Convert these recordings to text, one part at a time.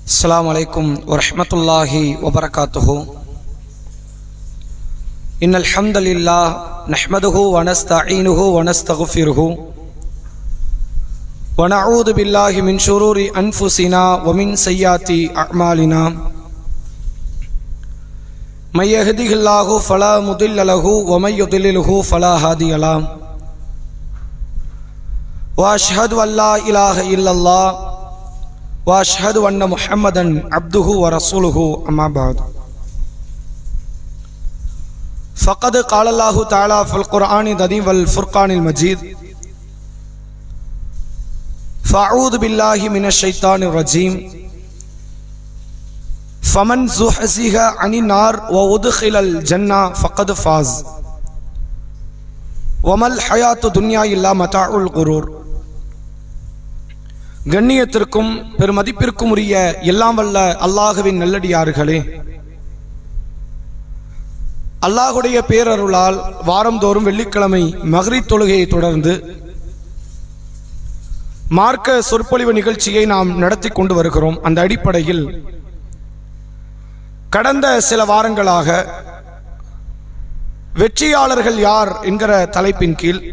अस्सलामु अलैकुम वरहमतुल्लाहि वबरकातुहु। इन्नल हम्दलिल्लाह नहमदुहु व नस्तईनुहु व नस्तगफिरुहु व नऊज़ु बिल्लाहि मिन शुरूरि अनफुसिना व मिन सय्याति अअमालिना। मन यहदिहिल्लाहु फला मुदिल्ल लहु व मन युद्लिलहु फला हादिय लहु। व अशहदु अल्ला इलाहा इल्लल्लाह व अशहदु अन्न मुहम्मदन अब्दुहु व रसूलुहु अम्मा बाद। फ़क़द क़ाल अल्लाहु तआला फ़िल क़ुरआनिल अज़ीम वल फ़ुरक़ानिल मजीद। फ़अऊज़ु बिल्लाहि मिनश शैतानिर रजीम। फ़मन ज़ुहज़िहा अनिन नार व उदख़िलल जन्ना फ़क़द फ़ाज़ वमल हयातुद दुनिया इल्ला मताउल गुरूर। கண்ணியத்திற்கும் பெருமதிப்பிற்கும் உரிய எல்லாம் வல்ல அல்லாஹுவின் நல்லடியார்களே, அல்லாஹுடைய பேரருளால் வாரந்தோறும் வெள்ளிக்கிழமை மக்ரிப் தொழுகையை தொடர்ந்து மார்க்க சொற்பொழிவு நிகழ்ச்சியை நாம் நடத்தி கொண்டு வருகிறோம். அந்த அடிப்படையில் கடந்த சில வாரங்களாக வெற்றியாளர்கள் யார் என்கிற தலைப்பின் கீழ்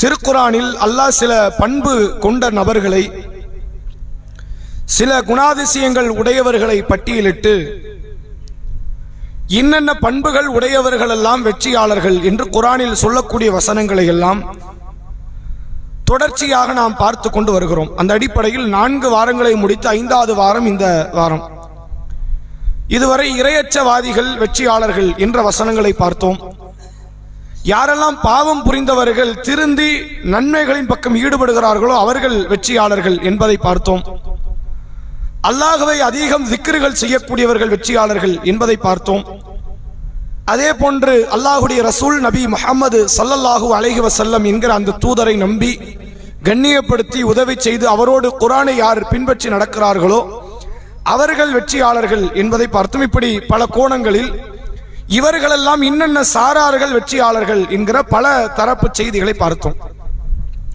திருக்குரானில் அல்லாஹ் சில பண்பு கொண்ட நபர்களை, சில குணாதிசயங்கள் உடையவர்களை பட்டியலிட்டு இன்னென்ன பண்புகள் உடையவர்கள் எல்லாம் வெற்றியாளர்கள் என்று குரானில் சொல்லக்கூடிய வசனங்களை எல்லாம் தொடர்ச்சியாக நாம் பார்த்து கொண்டு வருகிறோம். அந்த அடிப்படையில் 4 வாரங்களை முடித்து 5வது வாரம் இந்த வாரம். இதுவரை இரையற்றவாதிகள் வெற்றியாளர்கள் என்ற வசனங்களை பார்த்தோம். யாரெல்லாம் பாவம் புரிந்தவர்கள் திருந்தி நன்மைகளின் பக்கம் ஈடுபடுகிறார்களோ அவர்கள் வெற்றியாளர்கள் என்பதை பார்த்தோம். அல்லாஹ்வை அதிகம் திக்ருகள் செய்யக்கூடியவர்கள் வெற்றியாளர்கள் என்பதை பார்த்தோம். அதே போன்று அல்லாஹுடைய ரசூல் நபி முஹம்மது ஸல்லல்லாஹு அலைஹி வஸல்லம் என்கிற அந்த தூதரை நம்பி கண்ணியப்படுத்தி உதவி செய்து அவரோடு குர்ஆனை யார் பின்பற்றி நடக்கிறார்களோ அவர்கள் வெற்றியாளர்கள் என்பதை பார்த்தோம். இப்படி பல கோணங்களில் இவர்களெல்லாம் இன்னென்ன சாரார்கள் வெற்றியாளர்கள் என்கிற பல தரப்பு செய்திகளை பார்த்தோம்.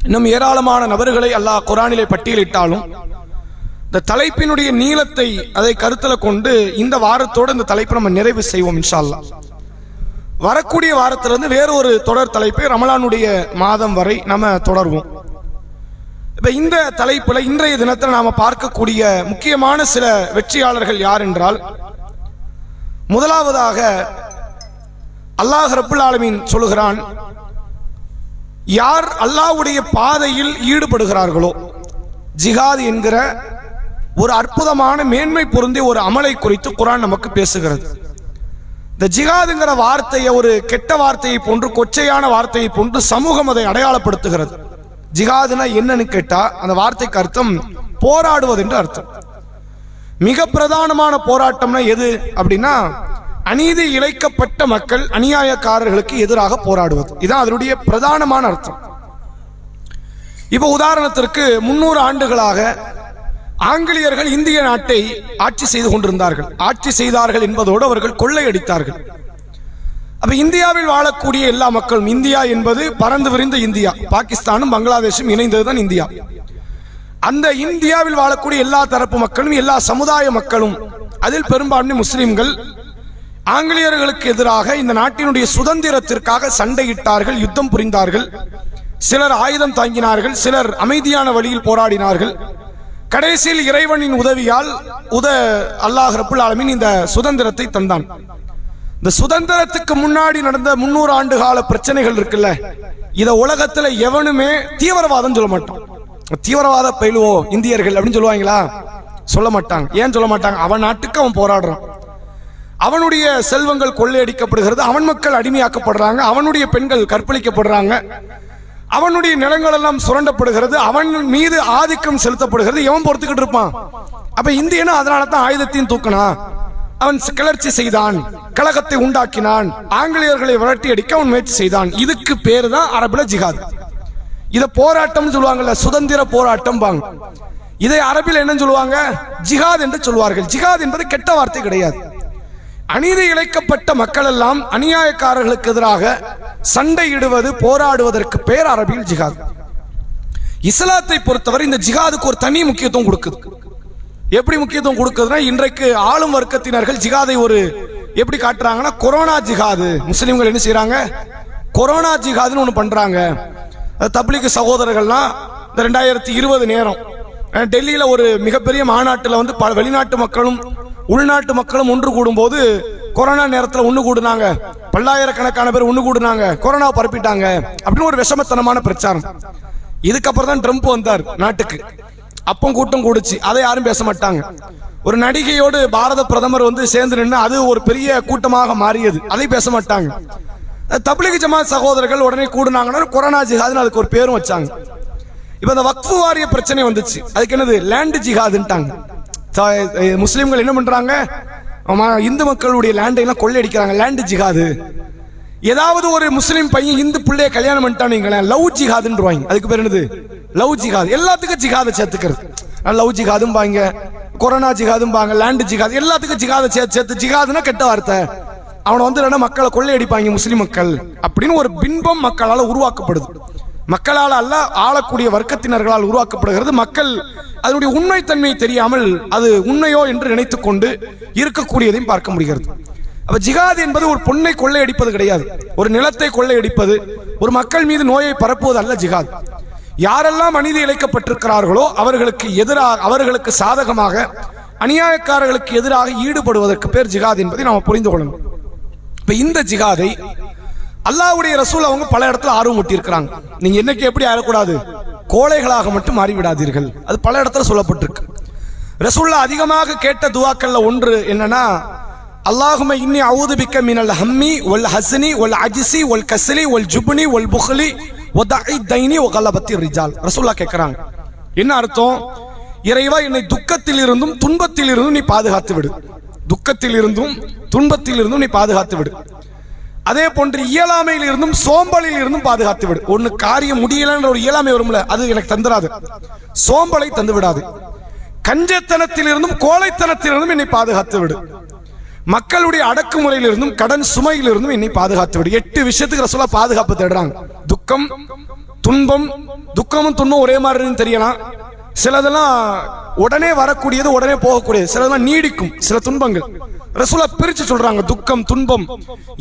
இன்னும் ஏராளமான நபர்களை அல்லாஹ் குர்ஆனிலே பட்டியலிட்டாலும் இந்த தலைப்பினுடைய நீளத்தை அதை கருத்தில் கொண்டு இந்த வாரத்தோடு இந்த தலைப்பை நம்ம நிறைவு செய்வோம் இன்ஷா அல்லாஹ். வரக்கூடிய வாரத்திலிருந்து வேறொரு தொடர் தலைப்பை ரமலானுடைய மாதம் வரை நம்ம தொடர்வோம். இப்ப இந்த தலைப்புல இன்றைய தினத்தில் நாம பார்க்கக்கூடிய முக்கியமான சில வெற்றியாளர்கள் யார் என்றால், முதலாவதாக அல்லாஹ் ரப்புல் ஆலமீன் சொல்லுகிறான், யார் அல்லாஹ்வுடைய பாதையில் ஈடுபடுகிறார்களோ, ஜிஹாத் என்கிற ஒரு அற்புதமான மேன்மை பொருந்திய ஒரு அமலை குறித்து குர்ஆன் நமக்கு பேசுகிறது. இந்த ஜிஹாதுங்கிற வார்த்தையை ஒரு கெட்ட வார்த்தையை போன்று, கொச்சையான வார்த்தையை போன்று சமூகம் அதை அடையாளப்படுத்துகிறது. ஜிஹாதுனா என்னன்னு கேட்டா அந்த வார்த்தைக்கு அர்த்தம் போராடுவது என்று அர்த்தம். மிக பிரதானமான போராட்டம்னா எது அப்படின்னா, அநீதி இழைக்கப்பட்ட மக்கள் அநியாயக்காரர்களுக்கு எதிராக போராடுவது. இதான் அதனுடைய பிரதானமான அர்த்தம். இப்ப உதாரணத்திற்கு 300 ஆண்டுகளாக ஆங்கிலேயர்கள் இந்திய நாட்டை ஆட்சி செய்து கொண்டிருந்தார்கள். ஆட்சி செய்தார்கள் என்பதோடு அவர்கள் கொள்ளையடித்தார்கள். அப்ப இந்தியாவில் வாழக்கூடிய எல்லா மக்களும், இந்தியா என்பது பறந்து விரிந்த இந்தியா, பாகிஸ்தானும் பங்களாதேஷும் இணைந்ததுதான் இந்தியா. அந்த இந்தியாவில் வாழக்கூடிய எல்லா தரப்பு மக்களும், எல்லா சமுதாய மக்களும், அதில் பெரும்பான்மை முஸ்லிம்கள் ஆங்கிலேயர்களுக்கு எதிராக இந்த நாட்டினுடைய சுதந்திரத்திற்காக சண்டையிட்டார்கள், யுத்தம் புரிந்தார்கள். சிலர் ஆயுதம் தாங்கினார்கள், சிலர் அமைதியான வழியில் போராடினார்கள். கடைசியில் இறைவனின் உதவியால் அல்லாஹ் ரப்புல் ஆலமீன் இந்த சுதந்திரத்தை தந்தான். இந்த சுதந்திரத்துக்கு முன்னாடி நடந்த 300 ஆண்டு கால பிரச்சனைகள் இருக்குல்ல, இத உலகத்துல எவனுமே தீவிரவாதம் சொல்ல மாட்டான். தீவிரவாத பயிலுவோ இந்தியர்கள் அப்படின்னு சொல்லுவாங்களா? சொல்ல மாட்டாங்க. ஏன் சொல்ல மாட்டாங்க? அவன் நாட்டுக்கு அவன் போராடுறான், அவனுடைய செல்வங்கள் கொள்ளையடிக்கப்படுகிறது, அவன் மக்கள் அடிமையாக்கப்படுறாங்க, அவனுடைய பெண்கள் கற்பழிக்கப்படுறாங்க, அவனுடைய நிலங்கள் எல்லாம் சுரண்டப்படுகிறது, அவன் மீது ஆதிக்கம் செலுத்தப்படுகிறது. எவன் பொறுத்துக்கிட்டு இருப்பான்? அப்ப இந்தியனா அதனால தான் ஆயுதத்தையும் தூக்கினா, அவன் கிளர்ச்சி செய்தான், கலகத்தை உண்டாக்கினான், ஆங்கிலேயர்களை விரட்டி அடிக்க அவன் முயற்சி செய்தான். இதுக்கு பேரு தான் அரபுல ஜிஹாத். இத போராட்டம் சொல்லுவாங்கல்ல, சுதந்திர போராட்டம் பாங்க. இதை அரபில் என்ன சொல்லுவாங்க? ஜிஹாத் என்று சொல்வார்கள். ஜிஹாத் என்பது கெட்ட வார்த்தை கிடையாது. அநீதி இழைக்கப்பட்ட மக்கள் எல்லாம் அநியாயக்காரர்களுக்கு எதிராக சண்டையிடுவது, போராடுவதற்கு பேர் அரபியில் ஜிஹாத். இஸ்லாத்தை பொறுத்தவரை இந்த ஜிஹாதுக்கு ஒரு தனி முக்கியத்துவம் கொடுக்குது. எப்படி முக்கியத்துவம் கொடுக்குதுன்னா, இன்றைக்கு ஆளும் வர்க்கத்தினர்கள் ஜிகாதை ஒரு எப்படி காட்டுறாங்கன்னா, கொரோனா ஜிகாது. முஸ்லிம்கள் என்ன செய்யறாங்க, கொரோனா ஜிகாதுன்னு ஒன்று பண்றாங்க. தப்லீக் சகோதரர்கள்லாம் இந்த 2020 நேரம் டெல்லியில ஒரு மிகப்பெரிய மாநாட்டில் வந்து வெளிநாட்டு மக்களும் உள்நாட்டு மக்களும் ஒன்று கூடும் போது கொரோனா நேரத்தில் ஒன்று கூடுனாங்க, பல்லாயிரக்கணக்கான பேர் ஒன்று கூடுனாங்க, கொரோனா பரப்பிட்டாங்க அப்படின்னு ஒரு விஷமத்தனமான பிரச்சாரம். இதுக்கப்புறம் தான் ட்ரம்ப் வந்தார் நாட்டுக்கு. அப்போ கூட்டம் கூடுச்சு, அதை யாரும் பேச மாட்டாங்க. ஒரு நடிகையோடு பாரத பிரதமர் வந்து சேர்ந்து நின்று அது ஒரு பெரிய கூட்டமாக மாறியது, அதை பேச மாட்டாங்க. தப்லீக் ஜமாத் சகோதரர்கள் உடனே கூடுனாங்கன்னா கொரோனா ஜிஹாதுன்னு அதுக்கு ஒரு பேரும் வச்சாங்க. இப்ப அந்த வக்ஃபு வாரிய பிரச்சனை வந்துச்சு, அதுக்கு என்னது லேண்ட் ஜிஹாதுன்ட்டாங்க. முஸ்லிம்கள் என்ன பண்றாங்க, இந்து மக்களுடைய லேண்டை எல்லாம் கொள்ளையடிக்கிறாங்க, லேண்ட் ஜிஹாது. ஏதாவது ஒரு முஸ்லிம் பையன் இந்து பிள்ளைய கல்யாணம் பண்ணிட்டானீங்களேன், லவ் ஜிஹாதுன்றாங்க. அதுக்கு பேர் என்னது, லவ் ஜிஹாது. எல்லாத்துக்கும் ஜிஹாதை சேர்த்துக்கிறது. லவ் ஜிஹாதும் பாங்க, கொரோனா ஜிஹாதும் பாங்க, லேண்ட் ஜிஹாது, எல்லாத்துக்கும் ஜிஹாதை சேர்த்து. ஜிஹாதுன்னா கெட்ட வார்த்தை. அவனை வந்து மக்களை கொள்ளையடிப்பாங்க முஸ்லிம் மக்கள் அப்படின்னு ஒரு பின்பம் மக்களால் உருவாக்கப்படுது. மக்களால் அல்ல, ஆளக்கூடிய வர்க்கத்தினர்களால் உருவாக்கப்படுகிறது. மக்கள் அதனுடைய உண்மைத்தன்மை தெரியாமல் அது உண்மையோ என்று நினைத்துக் கொண்டு இருக்கக்கூடியதையும் பார்க்க முடிகிறது. அப்ப ஜிஹாத் என்பது ஒரு பொண்ணை கொள்ளையடிப்பது கிடையாது, ஒரு நிலத்தை கொள்ளையடிப்பது, ஒரு மக்கள் மீது நோயை பரப்புவது அல்ல ஜிஹாத். யாரெல்லாம் அநீதி இழைக்கப்பட்டிருக்கிறார்களோ அவர்களுக்கு எதிராக, அவர்களுக்கு சாதகமாக, அநியாயக்காரர்களுக்கு எதிராக ஈடுபடுவதற்கு பேர் ஜிஹாத் என்பதை நாம் புரிந்து கொள்ளணும். இப்ப இந்த ஜிஹாதை அல்லாஹ்வுடைய ரசூல் அவங்க பல இடத்துல ஆர்வம் ஊட்டி இருக்கிறாங்க. நீங்க என்னைக்கு எப்படி ஆகக்கூடாது, கோழைகளாக மட்டும் மாறிவிடாதீர்கள், அது பல இடத்துல சொல்லப்பட்டிருக்கு. ரசூல்லா அதிகமாக கேட்ட துஆக்கள்ல ஒன்று என்னன்னா, அல்லாஹும்ம இன்னி அஊது பிக்க மினல் ஹம்மி வல் ஹஸ்னி வல் அஜ்ஸி வல் கஸ்லி வல் ஜுப்னி வல் புக்லி வதஇ தைனி வ கலபத்தி ரிஜால். ரசூல்லா கேட்கறாங்க, என்ன அர்த்தம்? இறைவா, என்னை துக்கத்தில் இருந்தும் துன்பத்தில் இருந்தும் நீ பாதுகாத்து விடு. துக்கத்தில் இருந்தும் துன்பத்தில் இருந்தும் நீ பாதுகாத்து விடு. அதே போன்று இயலாமையில் இருந்தும் சோம்பலில் இருந்தும் பாதுகாத்து விடு. ஒன்னு காரியம் முடியலன்ற ஒரு இயலாமை வரும்ல, அது எனக்கு தந்துராது, சோம்பலை தந்து விடாது. கஞ்சத்தனத்தில் இருந்தும் கோழைத்தனத்தில் இருந்தும் என்னை பாதுகாத்து விடு. மக்களுடைய அடக்குமுறையில் இருந்தும் கடன் சுமையில் இருந்தும் என்னை பாதுகாத்து விடு. 8 விஷயத்துக்கு ரசூலா பாதுகாப்பு தேடுறாங்க. துக்கம், துன்பம், துக்கமும் துன்பம் ஒரே மாதிரி தெரியலாம். சிலதெல்லாம் உடனே வரக்கூடியது, உடனே போகக்கூடியது, சிலதெல்லாம் நீடிக்கும். சில துன்பங்கள் ரசூலா பிரிச்சு சொல்றாங்க. துக்கம், துன்பம்,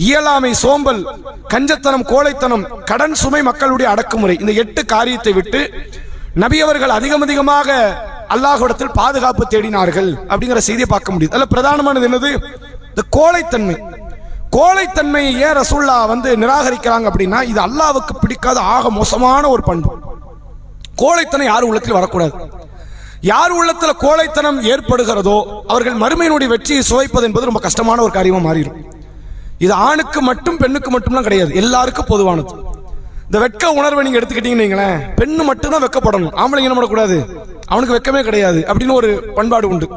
இயலாமை, சோம்பல், கஞ்சத்தனம், கோழைத்தனம், கடன் சுமை, மக்களுடைய அடக்குமுறை, இந்த 8 காரியத்தை விட்டு நபி அவர்கள் அதிகமாக அல்லாஹ்விடத்தில் பாதுகாப்பு தேடினார்கள் அப்படிங்கிற செய்தியை பார்க்க முடியுது. அதுல பிரதானமானது என்னது, இந்த கோழைத்தன்மை. கோழைத்தன்மையை ஏன் ரசூல்லா வந்து நிராகரிக்கிறாங்க அப்படின்னா, இது அல்லாஹ்வுக்கு பிடிக்காத ஆக மோசமான ஒரு பண்பு. கோழைத்தனம் யார் உள்ளத்தில் வரக்கூடாது. யார் உள்ளத்துல கோழைத்தனம் ஏற்படுகிறதோ அவர்கள் மறுமையினுடைய வெற்றியை சுவைப்பது என்பது ரொம்ப கஷ்டமான ஒரு காரியமா மாறிடும். இது ஆணுக்கு மட்டும் பெண்ணுக்கு மட்டும்லாம் கிடையாது, எல்லாருக்கும் பொதுவானது. இந்த வெட்க உணர்வை நீங்க எடுத்துக்கிட்டீங்கன்னு, பெண்ணு மட்டும்தான் வெக்கப்படணும், ஆம்பளைங்க என்ன பண்ணக்கூடாது, அவனுக்கு வெக்கமே கிடையாது அப்படின்னு ஒரு பண்பாடு உண்டு.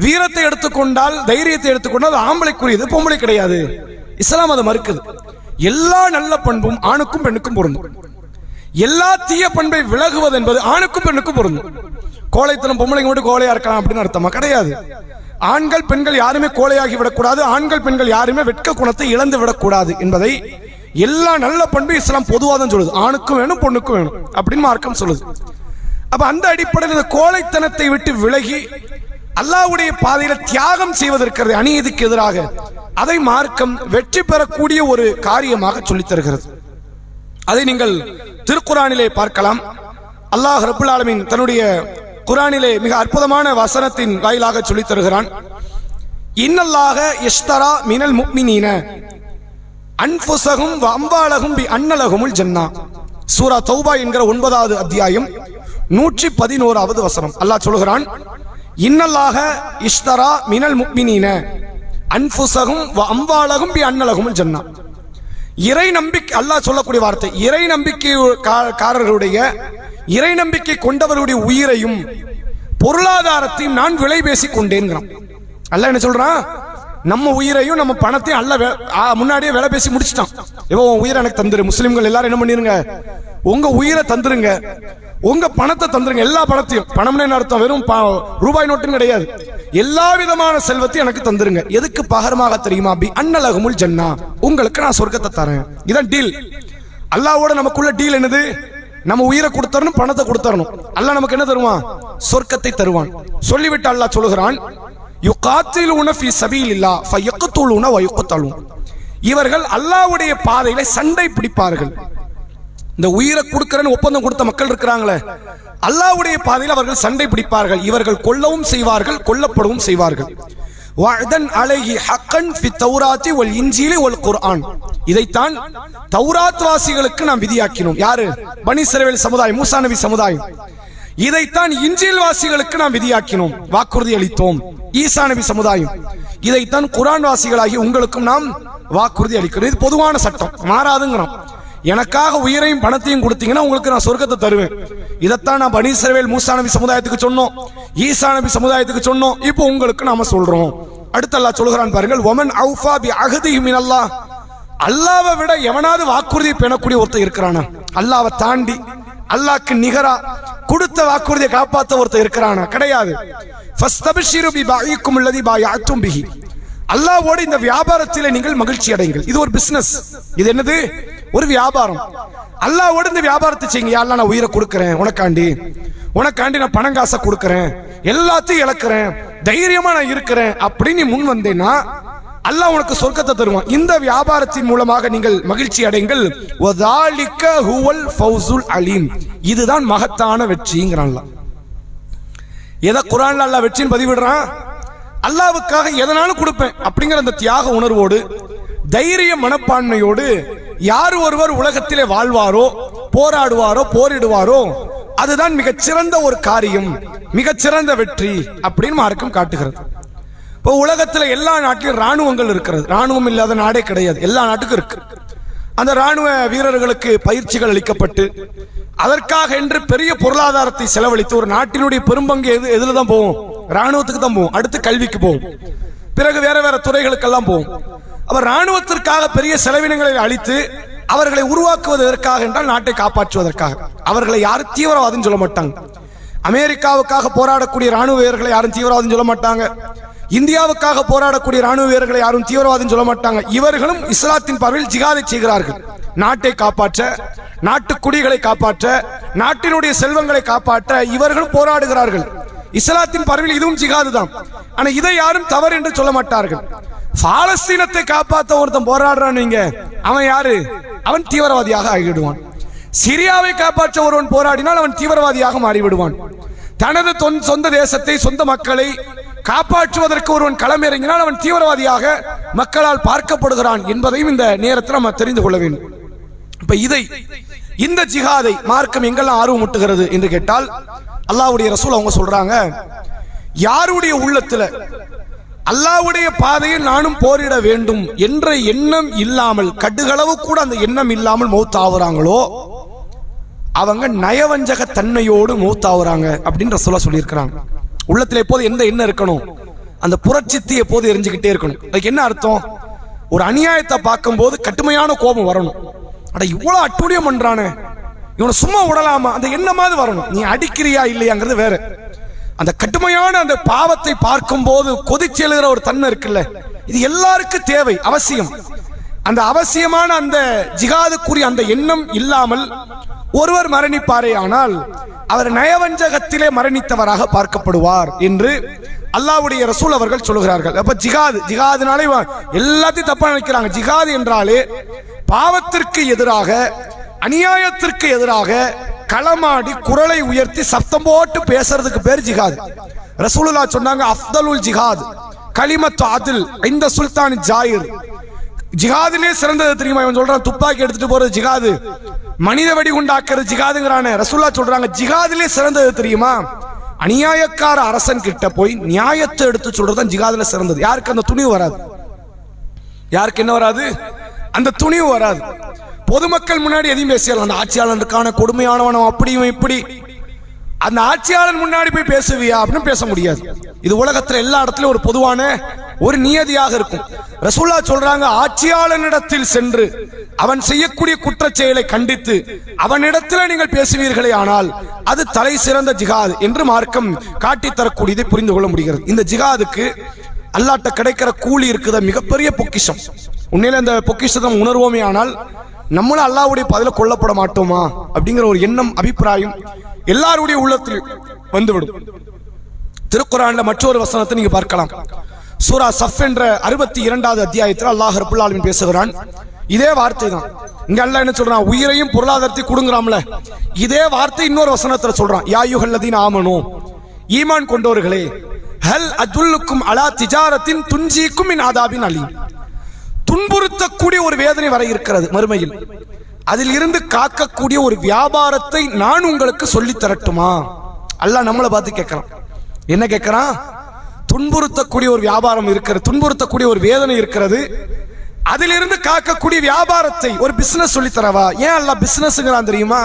வீரத்தை எடுத்துக்கொண்டால், தைரியத்தை எடுத்துக்கொண்டால் ஆம்பளைக்குரியது, பொம்பளை கிடையாது. இஸ்லாம் அதை மறுக்குது. எல்லா நல்ல பண்பும் ஆணுக்கும் பெண்ணுக்கும் பொருந்தும். எல்லா தீய பண்பை விலகுவது என்பது ஆணுக்கும் பெண்ணுக்கும் பொருந்தும். கோழைத்தனம் பொம்பளைங்க மட்டும் கோழையா இருக்கலாம் அப்படின்னு அர்த்தமா கிடையாது. ஆண்கள் பெண்கள் யாருமே கோழையாகி விடக்கூடாது, ஆண்கள் பெண்கள் யாருமே வெட்க குணத்தை இழந்து விடக்கூடாது என்பதை எல்லா நல்ல பண்பு இஸ்லாம் பொதுவாதான் சொல்லுது. ஆணுக்கும் வேணும், பொண்ணுக்கும் வேணும் அப்படின்னு மார்க்கம் சொல்லுது. அப்ப அந்த அடிப்படையில் இந்த கோழைத்தனத்தை விட்டு விலகி அல்லாஹ்வுடைய பாதையில தியாகம் செய்வதற்கிறது, அநீதிக்கு எதிராக, அதை மார்க்கம் வெற்றி பெறக்கூடிய ஒரு காரியமாக சொல்லித் தருகிறது. அதை நீங்கள் திருக்குரானிலே பார்க்கலாம். அல்லாஹ் ரப்புல் ஆலமீன் தன்னுடைய குரானிலே மிக அற்புதமான வசனத்தின் வாயிலாக சொல்லித் தருகிறான். இன்னல்லாஹ யஷ்தரா மினல் முஃமினீன அன்ஃபுஸஹும் வ அம்வாலஹும் பி அன்னலஹுமுல் ஜன்னா. சூரா தௌபா என்கிற 9வது அத்தியாயம் 111வது வசனம். அல்லாஹ் சொல்கிறான், இன்னல்லாஹ யஷ்தரா மினல் முஃமினீன அன்ஃபுஸஹும் வ அம்வாலஹும் பி அன்னலஹுமுல் ஜன்னா. இறை நம்பிக்கை, அல்லாஹ் சொல்லக்கூடிய வார்த்தை, இறை நம்பிக்கைக்காரர்களுடைய, இறை நம்பிக்கை கொண்டவருடைய உயிரையும் பொருளாதாரத்தையும் நான் விலை பேசி கொண்டேன்கிறான். அல்லாஹ் என்ன சொல்றான், நம்ம உயிரையும் நம்ம பணத்தையும் அல்லாஹ் முன்னாடியே விலை பேசி முடிச்சிட்டான். இப்போ உன் உயிரை எனக்கு தந்துரு. முஸ்லிம்கள் எல்லாரும் என்ன பண்ணிருங்க, உங்க உயிரை தந்துருங்க, உங்க பணத்தை தந்துருங்க, எல்லா பணத்தையும். பணம்னு என்ன அர்த்தம், வெறும் ரூபாய் நோட்டுன்னு கிடையாது, எல்லா விதமான செல்வத்தையும் எனக்கு தந்துருங்க. எதுக்கு பகரமாக தெரியுமா, பி அன்னலஹுமுல் ஜன்னா, உங்களுக்கு நான் சொர்க்கத்தை தரேன். இதான் டீல். அல்லாஹ்வோட நமக்குள்ள டீல் என்னது, நம்ம உயிரை கொடுத்தரணும், பணத்தை கொடுத்தரணும். அல்லாஹ் நமக்கு என்ன தருவான்? சொர்க்கத்தை தருவான். சொல்லிவிட்டு அல்லாஹ் சொல்லுகிறான், யுகாத்திலூன ஃபீ சபீலில்லாஹ் ஃபயக்துலூன வயுக்தலூன். இவர்கள் அல்லாஹ்வுடைய பாதையில சண்டை பிடிப்பார்கள். இந்த உயிரை கொடுக்கிறன்னு ஒப்பந்தம் கொடுத்த மக்கள் இருக்கிறாங்களே, அல்லாஹ்வுடைய பாதையில் அவர்கள் சண்டை பிடிப்பார்கள். இவர்கள் கொல்லவும் செய்வார்கள், கொல்லப்படவும் செய்வார்கள். வஅதன் அலைஹி ஹக்கன் ஃபி தௌராத்தி வல் இன்ஜீலி வல் குர்ஆன். இதைத்தான் தௌராத் வாசிகளுக்கு நாம் விதியாக்கினோம். யாரு? பனி இஸ்ரவேல் சமுதாயம், மூசா நபி சமுதாயம். இதைத்தான் இன்ஜீல் வாசிகளுக்கு நாம் விதியாக்கினோம், வாக்குறுதி அளித்தோம். ஈசா நபி சமுதாயம். இதைத்தான் குர்ஆன் வாசிகளாகி உங்களுக்கும் நாம் வாக்குறுதி அளிக்கிறோம். இது பொதுவான சட்டம், மாறாதுங்கிறோம். எனக்காக உயிரையும் பணத்தையும் கொடுத்தீங்கன்னா உங்களுக்கு நான் சொர்க்கத்தை தருவேன். இதைத்தான் நான் பனி இஸ்ரவேல் மூசா நபி சமுதாயத்துக்கு சொன்னோம், ஈசா நபி சமுதாயத்துக்கு சொன்னோம். இப்போ உங்களுக்கு நாம சொல்றோம். அடுத்து அல்லாஹ் சொல்கிறான் பாருங்கள், வமன் அவ்ஃபா பி அஹ்திஹி மினல்லாஹ். அல்லாஹ்வை விட எவனாவது வாக்குறுதி பேணக்கூடிய ஒருத்தர் இருக்கிறானா? அல்லாஹ்வை தாண்டி அல்லாஹ்க்கு நிகரா கொடுத்த வாக்குறுதியை காப்பாற்ற ஒருத்தர் இருக்கிறானா? கிடையாது. ஃபஸ்தப்ஷிரு பி பைஇக்கும் அல்லதி பாயஅத்தும் பிஹி. அல்லாஹ்வோடு இந்த வியாபாரத்தில் நீங்கள் மகிழ்ச்சி அடைங்கள். இது ஒரு பிசினஸ். இது என்னது? ஒரு வியாபாரம். அல்லாஹ்வோடு இந்த வியாபாரத்தை செய்யுங்க. யா அல்லாஹ், நான் உயிரை கொடுக்கிறேன் உனக்காண்டி நான் பணம் காசை கொடுக்கிறேன், எல்லாத்தையும் இழக்கிறேன், தைரியமா நான் இருக்கிறேன் அப்படின்னு முன் வந்தேன்னா அல்லாஹ் உனக்கு சொர்க்கத்தை தருவான். இந்த வியாபாரத்தின் மூலமாக நீங்கள் மகிழ்ச்சி அடைங்கள். வதாலிக ஹுவல் ஃபௌசுல் அலீம். இதுதான் மகத்தான வெற்றிங்கிறான். எதை குர்ஆன்ல அல்லாஹ் வெற்றின்னு பதிவிடுறான்? அல்லாஹ்வுக்காக எதனாலும் கொடுப்பேன் அப்படிங்கிற அந்த தியாக உணர்வோடு, தைரிய மனப்பான்மையோடு யார் ஒருவர் உலகத்திலே வாழ்வாரோ, போராடுவாரோ, போரிடுவாரோ, அதுதான் மிகச்சிறந்த ஒரு காரியம், மிகச்சிறந்த வெற்றி அப்படின்னு மார்க்கம் காட்டுகிறது. இப்போ உலகத்துல எல்லா நாட்டிலும் ராணுவங்கள் இருக்கிறது. ராணுவம் இல்லாத நாடே கிடையாது. எல்லா நாட்டுக்கும் இருக்கு. அந்த ராணுவ வீரர்களுக்கு பயிற்சிகள் அளிக்கப்பட்டு அதற்காக என்று பெரிய பொருளாதாரத்தை செலவழித்து ஒரு நாட்டினுடைய பெரும்பங்கு எதுல தான் போகும்? ராணுவத்துக்கு தான் போகும். அடுத்து கல்விக்கு போகும், பிறகு வேற வேற துறைகளுக்கெல்லாம் போகும். அவர் ராணுவத்திற்காக பெரிய செலவினங்களை அளித்து அவர்களை உருவாக்குவதற்காக என்றால் நாட்டை காப்பாற்றுவதற்காக. அவர்களை யாரும் தீவிரவாதம் சொல்ல மாட்டாங்க. அமெரிக்காவுக்காக போராடக்கூடிய ராணுவ வீரர்களை யாரும் தீவிரவாதம் சொல்ல மாட்டாங்க. இந்தியாவுக்காக போராடக்கூடிய ராணுவ வீரர்களை யாரும் தீவிரவாதம் சொல்ல மாட்டாங்க. இவர்களும் இஸ்லாத்தின் பார்வையில் ஜிகாதை செய்கிறார்கள். நாட்டை காப்பாற்ற, நாட்டு குடிகளை காப்பாற்ற, நாட்டினுடைய செல்வங்களை காப்பாற்ற இவர்களும் போராடுகிறார்கள். இஸ்லாத்தின் பார்வையில் இதுவும் ஜிகாது தான். ஆனா இதை யாரும் தவறு என்று சொல்ல மாட்டார்கள். பாலஸ்தீனத்தை காப்பாற்ற ஒருத்தன் போராடுறான், அவன் யாரு? அவன் தீவிரவாதியாக ஆகிவிடுவான். சிரியாவை காப்பாற்ற ஒருவன் போராடினால் அவன் தீவிரவாதியாக மாறிவிடுவான். தனது சொந்த தேசத்தை, சொந்த மக்களை காப்பாற்றுவதற்கு ஒருவன் களமிறங்கினால் அவன் தீவிரவாதியாக மக்களால் பார்க்கப்படுகிறான் என்பதையும் இந்த நேரத்தில் நம்ம தெரிந்து கொள்ள வேண்டும். இப்ப இந்த ஜிஹாதை மார்க்கம் எங்கெல்லாம் ஆர்வம் ஊட்டுகிறது என்று கேட்டால், அல்லாஹ்வுடைய ரசூல் அவங்க சொல்றாங்க, யாருடைய உள்ளத்துல அல்லாஹ்வுடைய பாதையில் நானும் போரிட வேண்டும் என்ற எண்ணம் இல்லாமல், கடுகளவு கூட அந்த எண்ணம் இல்லாமல் மௌத்தாவுறாங்களோ அவங்க நயவஞ்சக தன்மையோடு மௌத்தாவுறாங்க அப்படின்னு ரசூலுல்லாஹ் சொல்லியிருக்கிறாங்க. உள்ளத்துல எப்போது எந்த எண்ணம் இருக்கணும்? அந்த புரட்சித்து எப்போது எரிஞ்சுக்கிட்டே இருக்கணும். அதுக்கு என்ன அர்த்தம்? ஒரு அநியாயத்தை பார்க்கும் போது கடுமையான கோபம் வரணும். அட இவ்வளவு அட்டூழியம் பண்றானே, இவனை சும்மா விடலாமா? அந்த எண்ணமாவது வரணும். நீ அடிக்கிறியா இல்லையாங்கிறது வேற. அந்த கடுமையான அந்த பாவத்தை பார்க்கும் போது கொதிச்செழுகிற ஒரு தன்மை இருக்குல்ல, இது எல்லாருக்கும் தேவை, அவசியம். அந்த அவசியமான அந்த ஜிகாதுக்குரிய அந்த எண்ணம் இல்லாமல் ஒருவர் மரணிப்பாரே ஆனால் அவர் நயவஞ்சகத்திலே மரணித்தவராக பார்க்கப்படுவார் என்று அல்லாஹ்வுடைய ரசூல் அவர்கள் சொல்கிறார்கள். அப்ப ஜிகாதுனாலே எல்லாத்தையும் தப்பா நினைக்கிறாங்க. ஜிகாது என்றாலே பாவத்திற்கு எதிராக, அநியாயத்திற்கு எதிராக களமாடி குரலை உயர்த்தி சத்தம் போட்டு பேசுறதுக்கு பேர் ஜிகாது. ரசூலுல்லாஹ் சொன்னாங்க, அஃதலுல் ஜிஹாத் கலிமத்து அதில் இந்த சுல்தான் ஜாயிர். ஜிஹாதிலே சிறந்தது தெரியுமா? இவன் சொல்றான் துப்பாக்கி எடுத்துட்டு போறது ஜிஹாது, மனித வெடி உண்டாக்குறது ஜிஹாதுங்கிறானே. ரசூலுல்லாஹ் சொல்றாங்க ஜிஹாதிலே சிறந்தது தெரியுமா? அநியாயக்கார அரசன் கிட்ட போய் நியாயத்தை எடுத்து சொல்றதுதான் ஜிஹாதுல சிறந்தது. யாருக்கு அந்த துணிவு வராது? யாருக்கு என்ன வராது? அந்த துணிவு வராது. பொதுமக்கள் முன்னாடி எதையும் பேசலாம். அந்த ஆட்சியாளனுக்கான கொடுமையானவனும் அப்படியும் இப்படி, அந்த ஆட்சியாளன் முன்னாடி போய் பேசுவியா அப்படின்னு பேச முடியாது. இது உலகத்துல எல்லா இடத்துலயும் ஒரு பொதுவான ஒரு நியதியாக இருக்கும். ரசூலுல்லாஹ் சொல்றாங்க, ஆட்சியாளனிடத்தில் சென்று அவன் செய்யக்கூடிய குற்றச் செயலை கண்டித்து அவனிடத்தில் நீங்கள் பேசுவீர்களே ஆனால் அது தலை சிறந்த ஜிஹாத் என்று மார்க்கம் காட்டி தரக்கூடியதை புரிந்து கொள்ள முடிகிறது. இந்த ஜிஹாதுக்கு அல்லாஹ்ட்ட கிடைக்கிற கூலி இருக்குத மிகப்பெரிய பொக்கிஷம். உண்மையில இந்த பொக்கிஷத்தை உணர்வோமே ஆனால் நம்மளும் அல்லாஹ்வுடைய பாதையில கொல்லப்பட மாட்டோமா அப்படிங்கிற ஒரு எண்ணம் அபிப்பிராயம் எல்லாருடைய உள்ளத்தில் வந்துவிடும். திருக்குர்ஆன்ல மற்றொரு வசனத்தை நீங்க பார்க்கலாம். சூரா சஃப் என்ற 62வது அத்தியாயத்தில் அல்லாஹ் ரப்பல் ஆலமீன் பேசுகிறான். இதே வார்த்தை தான் இங்க அல்லாஹ் என்ன சொல்றான், உயிரையும் பொருளாதாரத்தை கொடுங்கறாம்ல, இதே வார்த்தை இன்னொரு வசனத்துல சொல்றான், யா அய்யுஹல்லதீன ஆமனூ, ஈமான் கொண்டவர்களே, ஹல் அதுல்லுக்கும் அலா திஜாரத்தின் துன்ஜீக்கும் மின் ஆதாபின் அலீம், துன்புறுத்தக்கூடிய ஒரு வேதனை வர இருக்கிறது மறுமையில், அதில் இருந்து காக்கக்கூடிய ஒரு வியாபாரத்தை நான் உங்களுக்கு சொல்லி தரட்டுமா? அல்லாஹ் நம்மளை பார்த்து கேட்கிறான். என்ன கேட்கிறான்? துன்புறுத்தக்கூடிய ஒரு வியாபாரம் இருக்கிறது, துன்புறுத்தக்கூடிய ஒரு வேதனை இருக்கிறது, அதிலிருந்து காக்கக்கூடிய வியாபாரத்தை, ஒரு பிசினஸ் சொல்லி தரவா? ஏன் அல்லாஹ் பிசினஸ்ங்கிறான் தெரியுமா?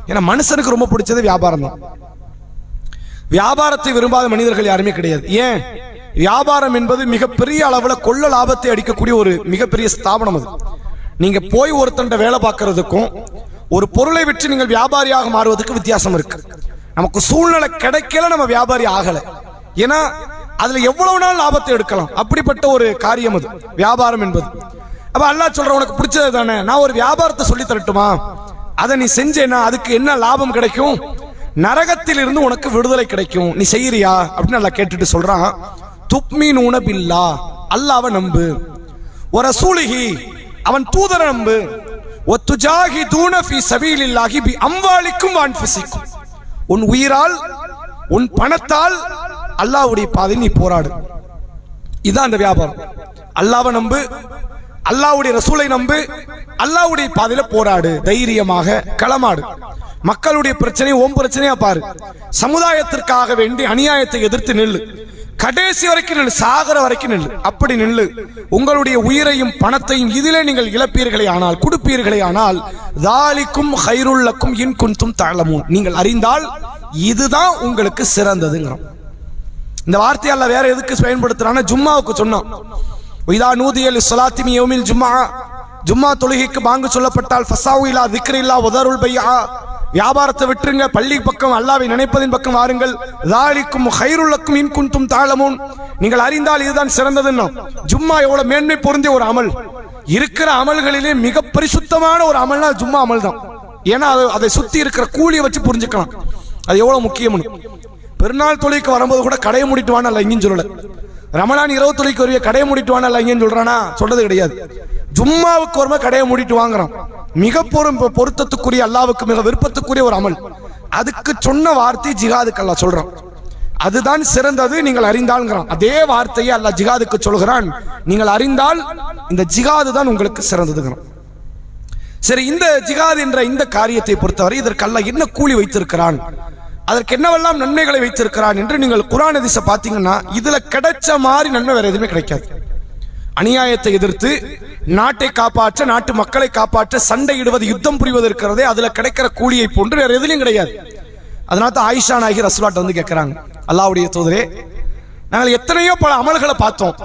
ஏன்னா மனுஷனுக்கு ரொம்ப பிடிச்சது வியாபாரம் தான். வியாபாரத்தை விரும்பாத மனிதர்கள் யாருமே கிடையாது. ஏன்? வியாபாரம் என்பது மிகப்பெரிய அளவுல கொள்ள லாபத்தை அடிக்கக்கூடிய ஒரு மிகப்பெரிய ஸ்தாபனம். அது நீங்க போய் ஒருத்தண்ட வேலை பார்க்கறதுக்கும் ஒரு பொருளை விற்று நீங்கள் வியாபாரியாக மாறுவதற்கு வித்தியாசம் இருக்கு. நமக்கு சூழ்நிலை கிடைக்கல, நம்ம வியாபாரி ஆகல, ஏன்னா அதுல எவ்வளவு நாள் லாபத்தை எடுக்கலாம், அப்படிப்பட்ட ஒரு காரியம் அது வியாபாரம் என்பது. அப்ப அல்லாஹ் சொல்ற, உனக்கு பிடிச்சது தானே, நான் ஒரு வியாபாரத்தை சொல்லி தரட்டுமா? அதை நீ செஞ்சேன்னா அதுக்கு என்ன லாபம் கிடைக்கும்? நரகத்தில் இருந்து உனக்கு விடுதலை கிடைக்கும். நீ செய்யறியா அப்படின்னு அல்லாஹ் கேட்டுட்டு சொல்றான், துப்மீனூன பில்லாஹ், அல்லாஹ்வை நம்பு, வ ரசூலிஹி, அவன் தூதரை நம்பு, வ துஜாஹிதூன ஃபீ ஸபீலில்லாஹி பி அம்வாலிக்கும் வ அன்ஃபுசிக்கும், உன் உயிரால் உன் பணத்தால் அல்லாஹ்வுடைய பாதையில் நீ போராடு. இதுதான் அந்த வியாபாரம். அல்லாஹ்வை நம்பு, அல்லாஹ்வுடைய ரசூலை நம்பு, அல்லாஹ்வுடைய பாதையில போராடு, தைரியமாக களமாடு. மக்களுடைய பிரச்சனை ஓம் பிரச்சனையா பாரு, சமுதாயத்திற்காக வேண்டி அநியாயத்தை எதிர்த்து நில்லு, கடைசி வரைக்கும் நில்லு, சாகர வரைக்கும் நில்லு. அப்படி நில்லு. உங்களுடைய உயிரையும் பணத்தையும் இதிலே நீங்கள் இழப்பீர்களே ஆனால், கொடுப்பீர்களே ஆனால், தாலிக்கும் ஹைருல்லக்கும் இன் குன்தும் தஅலமூன், நீங்கள் அறிந்தால் இதுதான் உங்களுக்கு சிறந்ததுங்கிறோம். இந்த வார்த்தையை அல்லாஹ் வேற எதுக்கு பயன்படுத்துறான்னா, ஜும்மாவுக்கு சொன்னான். இதா நூதிய லிஸ்ஸலாத்தி மின் யௌமில் ஜும்ஆ, ஜும்மா தொழுகைக்கு பாங்கு சொல்லப்பட்டால் ஃபஸாவு இலா திக்ரில்லாஹ் வதருல் பைஆ, வியாபாரத்தை விட்டுருங்க, பள்ளி பக்கம் அல்லாஹ்வை நினைப்பதின் பக்கம் வாருங்கள். தாலிக்கும் ஹைருல்லக்கும் இன் குன்தும் தஅலமூன், நீங்கள் அறிந்தால் இதுதான் சிறந்ததுன்னா. ஜும்மா எவ்வளவு மேன்மை பொருந்திய ஒரு அமல், இருக்கிற அமல்களிலே மிக பரிசுத்தமான ஒரு அமல்னா ஜும்மா அமல் தான். ஏன்னா அதை சுத்தி இருக்கிற கூலியை வச்சு புரிஞ்சுக்கலாம் அது எவ்வளவு முக்கியம்னு. பெருநாள் தொழுகைக்கு வரும்போது கூட கடையை மூடிட்டு வானா அல்ல இங்கேயும் சொல்லல, ரமலான் இரவு தொழுகைக்கு வருவிய கடையை மூடிட்டு வானா அல்ல இங்கேயும் சொல்றானா, சொல்றது கிடையாது. ஜும்மாவுக்கு வரும்போது கடையை மூடிட்டு வாங்குறான். மிக பொருத்தத்துக்குரிய, அல்லாஹ்வுக்கு மிக விருப்பத்துக்குரிய ஒரு அமல். அதுக்கு சொன்ன வார்த்தை ஜிஹாதுக்கு அல்லாஹ் சொல்றான், அதுதான் சிறந்தது நீங்கள் அறிந்தால்ங்கிறான். அதே வார்த்தையை அல்லாஹ் ஜிஹாதுக்கு சொல்கிறான், நீங்கள் அறிந்தால் இந்த ஜிஹாது தான் உங்களுக்கு சிறந்ததுங்கிறான். சரி, இந்த ஜிஹாத் என்ற இந்த காரியத்தை பொறுத்தவரை இதற்கு அல்லாஹ் என்ன கூலி வைத்திருக்கிறான், அதற்கு என்னவெல்லாம் நன்மைகளை வைத்திருக்கிறான் என்று நீங்கள் குர்ஆன் ஹதீஸை பார்த்தீங்கன்னா இதுல கிடைச்ச மாதிரி நன்மை வேற எதுவுமே கிடைக்காது. அநியாயத்தை எதிர்த்து நாட்டை காப்பாற்ற, நாட்டு மக்களை காப்பாற்ற சண்டையிடுவது, யுத்தம் புரிவது இருக்கிறதே, அதுல கிடைக்கிற கூலியை போன்று வேற எதுலையும் கிடையாது. அதனால தான் ஆயிஷா நாயகி ரசூலுல்லாஹ் வந்து கேட்கிறாங்க, அல்லாஹ்வுடைய தூதரே, நாங்கள் எத்தனையோ பல அமல்களை பார்த்தோம்,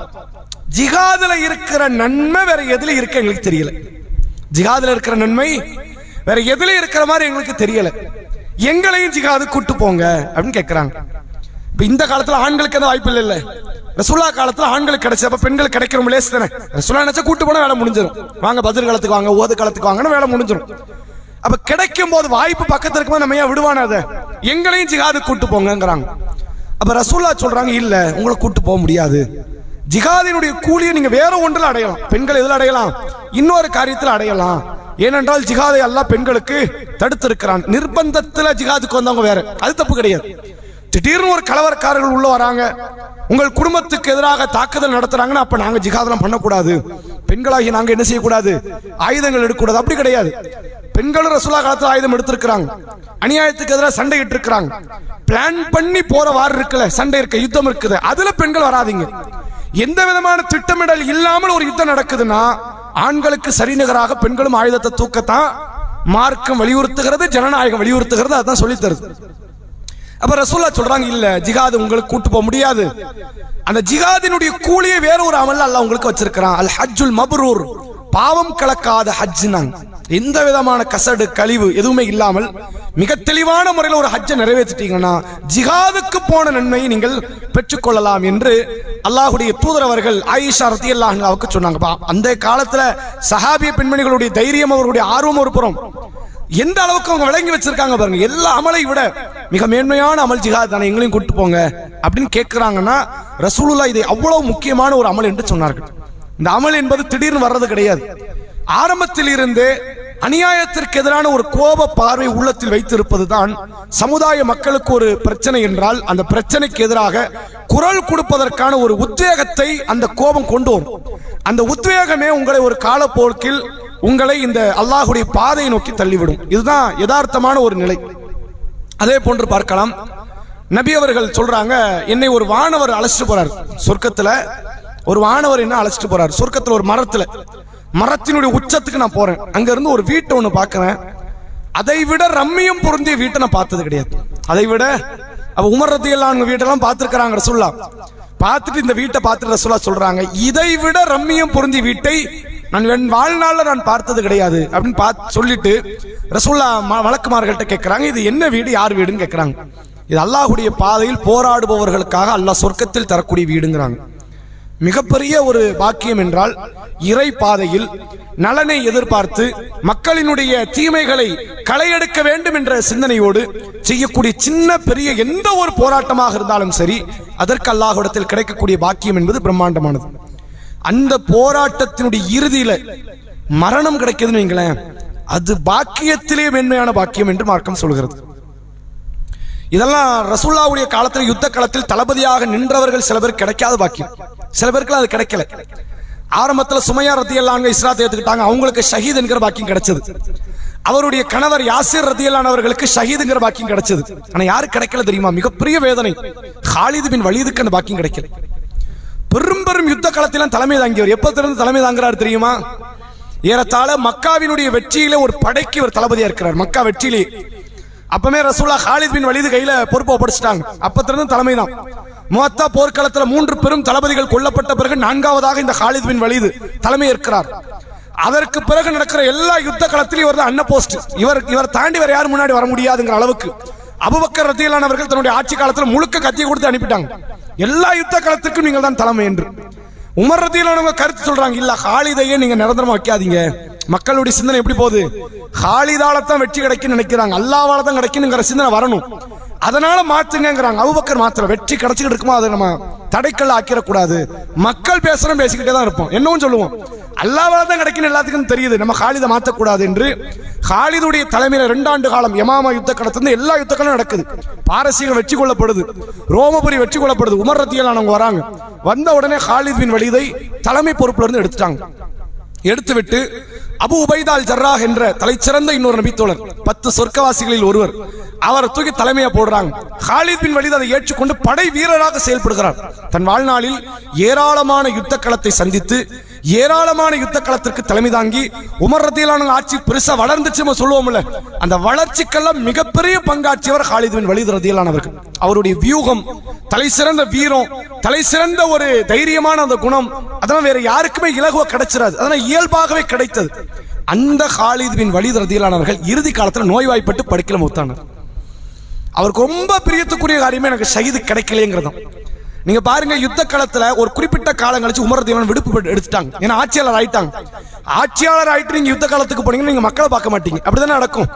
ஜிஹாதுல இருக்கிற நன்மை வேற எதுல இருக்க எங்களுக்கு தெரியல, ஜிஹாதுல இருக்கிற நன்மை வேற எதுல இருக்கிற மாதிரி எங்களுக்கு தெரியல, எங்களையும் ஜிஹாது கூட்டு போங்க அப்படின்னு கேட்கிறாங்க. இப்ப இந்த காலத்துல ஆண்களுக்கு எந்த வாய்ப்பு இல்ல, ரசூலுல்லாஹ் காலத்துல ஆண்களுக்கு கிடைச்சப்ப பெண்கள் கிடைக்கிற லேஸ் தானே. ரசூலுல்லாஹ் நினைச்சா கூட்டு போனா வேலை முடிஞ்சிடும், வாங்க பத்ர் காலத்துக்கு வாங்க, ஓது காலத்துக்கு வாங்கன்னு வேலை முடிஞ்சிடும். அப்ப கிடைக்கும் போது வாய்ப்பு பக்கத்துல இருக்கும்போது நம்ம ஏன் விடுவான, அதை எங்களையும் ஜிஹாது கூட்டு போங்கிறாங்க. அப்ப ரசூலுல்லாஹ் சொல்றாங்க, இல்ல உங்களை கூட்டு போக முடியாது, ஜிஹாதினுடைய கூலியை நீங்க வேற ஒன்றில் அடையலாம். பெண்கள் எதில் அடையலாம்? இன்னொரு காரியத்தில் அடையலாம். ஏனென்றால் ஜிஹாதை அல்லாஹ் பெண்களுக்கு தடுத்திருக்கிறான். நிர்பந்தத்துல ஜிஹாதுக்கு வந்தவங்க வேற, அது தப்பு கிடையாது. திடீர்னு ஒரு கலவரக்காரர்கள் உள்ள வராங்க, உங்கள் குடும்பத்துக்கு எதிராக தாக்குதல் நடத்துறாங்கன்னா அப்ப நாங்க ஜிஹாதெல்லாம் பண்ணக்கூடாது, பெண்களாகி நாங்க என்ன செய்யக்கூடாது, ஆயுதங்கள் எடுக்கக்கூடாது, அப்படி கிடையாது. பெண்களும் ரசூலுல்லாஹ் காலத்துல ஆயுதம் எடுத்திருக்கிறாங்க, அநியாயத்துக்கு எதிராக சண்டை இட்டு இருக்கிறாங்க. பிளான் பண்ணி போற வார் இருக்குல்ல, சண்டை இருக்கு, யுத்தம் இருக்குது, அதுல பெண்கள் வராதிங்க. எந்த விதமான திட்டமிடல் இல்லாமல் ஒரு யுத்தம் நடக்குதுன்னா ஆண்களுக்கு சரிநிகராக பெண்களும் ஆயுதத்தை தூக்கத்தான் மார்க்கம் வலியுறுத்துகிறது, ஜனநாயகம் வலியுறுத்துகிறது, அதான் சொல்லி தருது. அப்ப ரசூலுல்லாஹ் சொல்றாங்க, இல்ல ஜிஹாத் உங்களுக்கு கூட்டு போக முடியாது, அந்த ஜிஹாதினுடைய கூலியை வேற ஒரு அமல்ல அல்லாஹ் உங்களுக்கு வச்சிருக்கிறான். அல் ஹஜ்ஜுல் மப்ரூர், பாவம் கலக்காத ஹஜ். எந்த விதமான கசடு கழிவு எதுவுமே இல்லாமல் மிக தெளிவான முறையில் ஒரு ஹஜ்ஜை நிறைவேற்றிட்டீங்கன்னா ஜிஹாதுக்கு போன நன்மையை நீங்கள் பெற்றுக்கொள்ளலாம் என்று அல்லாஹ்வுடைய தூதர் அவர்கள் ஆயிஷா ரலியல்லாஹு அன்ஹாவுக்கு சொன்னாங்க. அந்த காலத்துல சஹாபிய பெண்மணிகளுடைய தைரியம், அவர்களுடைய ஆர்வம் ஒரு புறம், எந்த அளவுக்கு அவங்க விளங்கி வச்சிருக்காங்க பாருங்க. எல்லா அமலை விட மிக மேன்மையான அமல் ஜிஹாத் தானே, எங்களையும் கூட்டு போங்க அப்படின்னு கேட்கிறாங்கன்னா ரசூலுல்லாஹ் இதை அவ்வளவு முக்கியமான ஒரு அமல் என்று சொன்னார்கள். இந்த அமல் என்பது திடீர்னு வர்றது கிடையாது. ஆரம்பத்தில் இருந்தே அநியாயத்திற்கு எதிரான ஒரு கோப பார்வை உள்ளத்தில் வைத்திருப்பதுதான் சமுதாய மக்களுக்கு ஒரு பிரச்சனை என்றால் அந்த பிரச்சனைக்கு எதிராக குரல் கொடுப்பதற்கான ஒரு உத்வேகத்தை அந்த கோபம் கொண்டு வரும். அந்த உத்வேகமே உங்களை ஒரு காலப்போக்கில் உங்களை இந்த அல்லாஹ்வுடைய பாதையை நோக்கி தள்ளிவிடும். இதுதான் யதார்த்தமான ஒரு நிலை. அதே போன்று பார்க்கலாம், நபி அவர்கள் சொல்றாங்க, என்னை ஒரு வானவர் அழைச்சிட்டு போறார் சொர்க்கத்துல. ஒரு வானவர் என்ன அழைச்சிட்டு போறார் சொர்க்கத்துல, ஒரு மரத்தினுடைய உச்சத்துக்கு நான் போறேன். அங்க இருந்து ஒரு வீட்டை ஒண்ணு பாக்குறேன். அதை விட ரம்மியம் பொருந்திய வீட்டை நான் பார்த்தது கிடையாது. அதை விட உமர் ரலியல்லாஹு அன்ஹு வீட்டெல்லாம் பார்த்திருக்கிறாங்க ரசூலுல்லாஹ். பார்த்துட்டு இந்த வீட்டை பார்த்துட்டு ரசூலுல்லாஹ் சொல்றாங்க, இதை விட ரம்மியம் பொருந்திய வீட்டை நான் என் வாழ்நாள்ல நான் பார்த்தது கிடையாது அப்படின்னு சொல்லிட்டு ரசூலுல்லாஹ் வழக்குமார்கள்ட்ட கேட்கிறாங்க, இது என்ன வீடு, யார் வீடுன்னு கேட்கிறாங்க. இது அல்லாஹ்வுடைய பாதையில் போராடுபவர்களுக்காக அல்லாஹ் சொர்க்கத்தில் தரக்கூடிய வீடுங்கிறாங்க. மிகப்பெரிய ஒரு பாக்கியம் என்றால் இறை பாதையில் நலனை எதிர்பார்த்து மக்களினுடைய தீமைகளை களையெடுக்க வேண்டும் என்ற சிந்தனையோடு செய்யக்கூடிய சின்ன பெரிய எந்த ஒரு போராட்டமாக இருந்தாலும் சரி, அதற்கு அல்லாஹ்விடத்தில் கிடைக்கக்கூடிய பாக்கியம் என்பது பிரம்மாண்டமானது. அந்த போராட்டத்தினுடைய இறுதியில மரணம் கிடைக்குதுன்னு வைங்களேன், அது பாக்கியத்திலே மேன்மையான பாக்கியம் என்று மார்க்கம் சொல்கிறது. இதெல்லாம் ரசூலுல்லாஹ்வுடைய காலத்தில் யுத்த காலத்தில் தளபதியாக நின்றவர்கள் சில பேர் கிடைக்காத பாக்கியம், சில பேருக்கு அது கிடைக்கல. ஆரம்பத்தில் சுமையா ரலியல்லாஹு அன்ஹா இஸ்லாத்தை ஏத்துக்கிட்டாங்க, அவங்களுக்கு ஷஹீத் என்கிற பாக்கியம் கிடைச்சது. அவருடைய கணவர் யாசிர் ரலியல்லாஹு அன்ஹு அவர்களுக்கு ஷஹீதுங்கிற பாக்கியம் கிடைச்சது. ஆனா யாருக்கு கிடைக்கல தெரியுமா? மிகப்பெரிய வேதனை, காலித் பின் வலீதுக்கு அந்த பாக்கியம் கிடைக்கல. பெரும் பெரும் யுத்த காலத்திலாம் தலைமை தாங்கியவர். எப்பத்திலிருந்து தலைமை தாங்குறாரு தெரியுமா? ஏறத்தாழ மக்காவினுடைய வெற்றியிலே ஒரு படைக்கு ஒரு தளபதியா இருக்கிறார். மக்கா வெற்றியிலே அப்பமே ரசூலுல்லாஹ் காலித் பின் வலீது கையில பொறுப்பை ஒப்படைச்சிட்டாங்க. அப்பத்திலிருந்து தலைமை தான். முஅத்தா போர்க்களத்தில் 3 பெரும் தளபதிகள் கொல்லப்பட்ட பிறகு 4வதாக இந்த காலித் பின் வலீது தலைமை ஏற்கிறார். அதற்கு பிறகு நடக்கிற எல்லா யுத்த களத்திலும் இவர் தான் அன்ன போஸ்ட். இவர் தாண்டி வேற யாரும் முன்னாடி வர முடியாதுங்கிற அளவுக்கு அபூபக்கர் ரலியல்லாஹு அன்ஹு அவர்கள் தன்னுடைய ஆட்சி காலத்தில் முழுக்க கத்தியை கொடுத்து அனுப்பிட்டாங்க, எல்லா யுத்த களத்துக்கும் நீங்கள் தான் தலைமை என்று. உமர் ரலியல்லாஹு அன்ஹு கருத்து சொல்றாங்க, இல்ல காலிதையே நீங்க நிரந்தரமா வைக்காதீங்க. மக்களுடைய சிந்தனை எப்படி போகுது? காலிதால தான் வெற்றி கிடைக்கும் நினைக்கிறாங்க, அல்லாஹ்வால தான் கிடைக்கும்ங்கிற சிந்தனை வரணும், அதனால மாத்துங்கிறாங்க. அபூபக்கர் மாத்திரம் வெற்றி கிடைச்சிட்டு இருக்குமா, அதை நம்ம தடைக்கல்ல ஆக்கிடக்கூடாது. மக்கள் பேசிக்கிட்டே தான் இருப்போம், என்னவும் சொல்லுவோம், அல்லாஹ்வால தான் கிடைக்கும் எல்லாத்துக்கும் தெரியுது, நம்ம காலிதை மாற்றக்கூடாது என்று காலிதுடைய தலைமையில 2 ஆண்டு காலம் யமாமா யுத்த களத்துல எல்லா யுத்தங்களும் நடக்குது. பாரசீகம் வெற்றி கொள்ளப்படுது, ரோமபுரி வெற்றி கொள்ளப்படுது. உமர் ரலியல்லாஹு அன்ஹு வராங்க. வந்த உடனே காலித் பின் வலீதை தலைமை பொறுப்புல இருந்து எடுத்துட்டாங்க. எடுத்துவிட்டு அபு உபைதா அல் ஜர்ராஹ் என்ற தலைச்சிறந்த இன்னொரு நபித்தோழர், 10 சொர்க்கவாசிகளில் ஒருவர், அவரை தூக்கி தலைமையா போடுறாங்க. காலித் பின் வலீத் அதை ஏற்றுக்கொண்டு படை வீரராக செயல்படுகிறார். தன் வாழ்நாளில் ஏராளமான யுத்த களத்தை சந்தித்து ஏராளமான யுத்த களத்திற்கு தலைமை தாங்கி உமர் ரலியல்லாஹு அன்ஹு ஆட்சி பெருசா வளர்ந்துச்சு சொல்லுவோம்ல, அந்த வளர்ச்சிக்கெல்லாம் மிகப்பெரிய பங்காற்றியவர் காலித் பின் வலீத் ரலியல்லாஹு அன்ஹு. அவருடைய வியூகம், தலை சிறந்த வீரம், தலை சிறந்த ஒரு தைரியமான அந்த குணம், அதெல்லாம் வேற யாருக்குமே இலகுவா கிடைச்சிராது, அதெல்லாம் இயல்பாகவே கிடைத்தது. அந்த காலித் பின் வலீத் ரலியல்லாஹு அன்ஹு அவர்கள் இறுதி காலத்தில் நோய்வாய்ப்பட்டு படுக்கையில மூத்தானார். அவருக்கு ரொம்ப பிரியத்துக்குரிய காரியமே எனக்கு ஷஹீது கிடைக்கலைங்கிறதும். நீங்க பாருங்க, யுத்த காலத்துல ஒரு குறிப்பிட்ட காலம் கழிச்சு உமர் ரலியல்லாஹு அன்ஹு விடுப்பு எடுத்துட்டாங்க. ஏன்னா ஆட்சியாளர் ஆயிட்டாங்க. ஆட்சியாளர் ஆயிட்டு நீங்க யுத்த காலத்துக்கு போனீங்கன்னா நீங்க மக்களை பார்க்க மாட்டீங்க, அப்படிதானே நடக்கும்.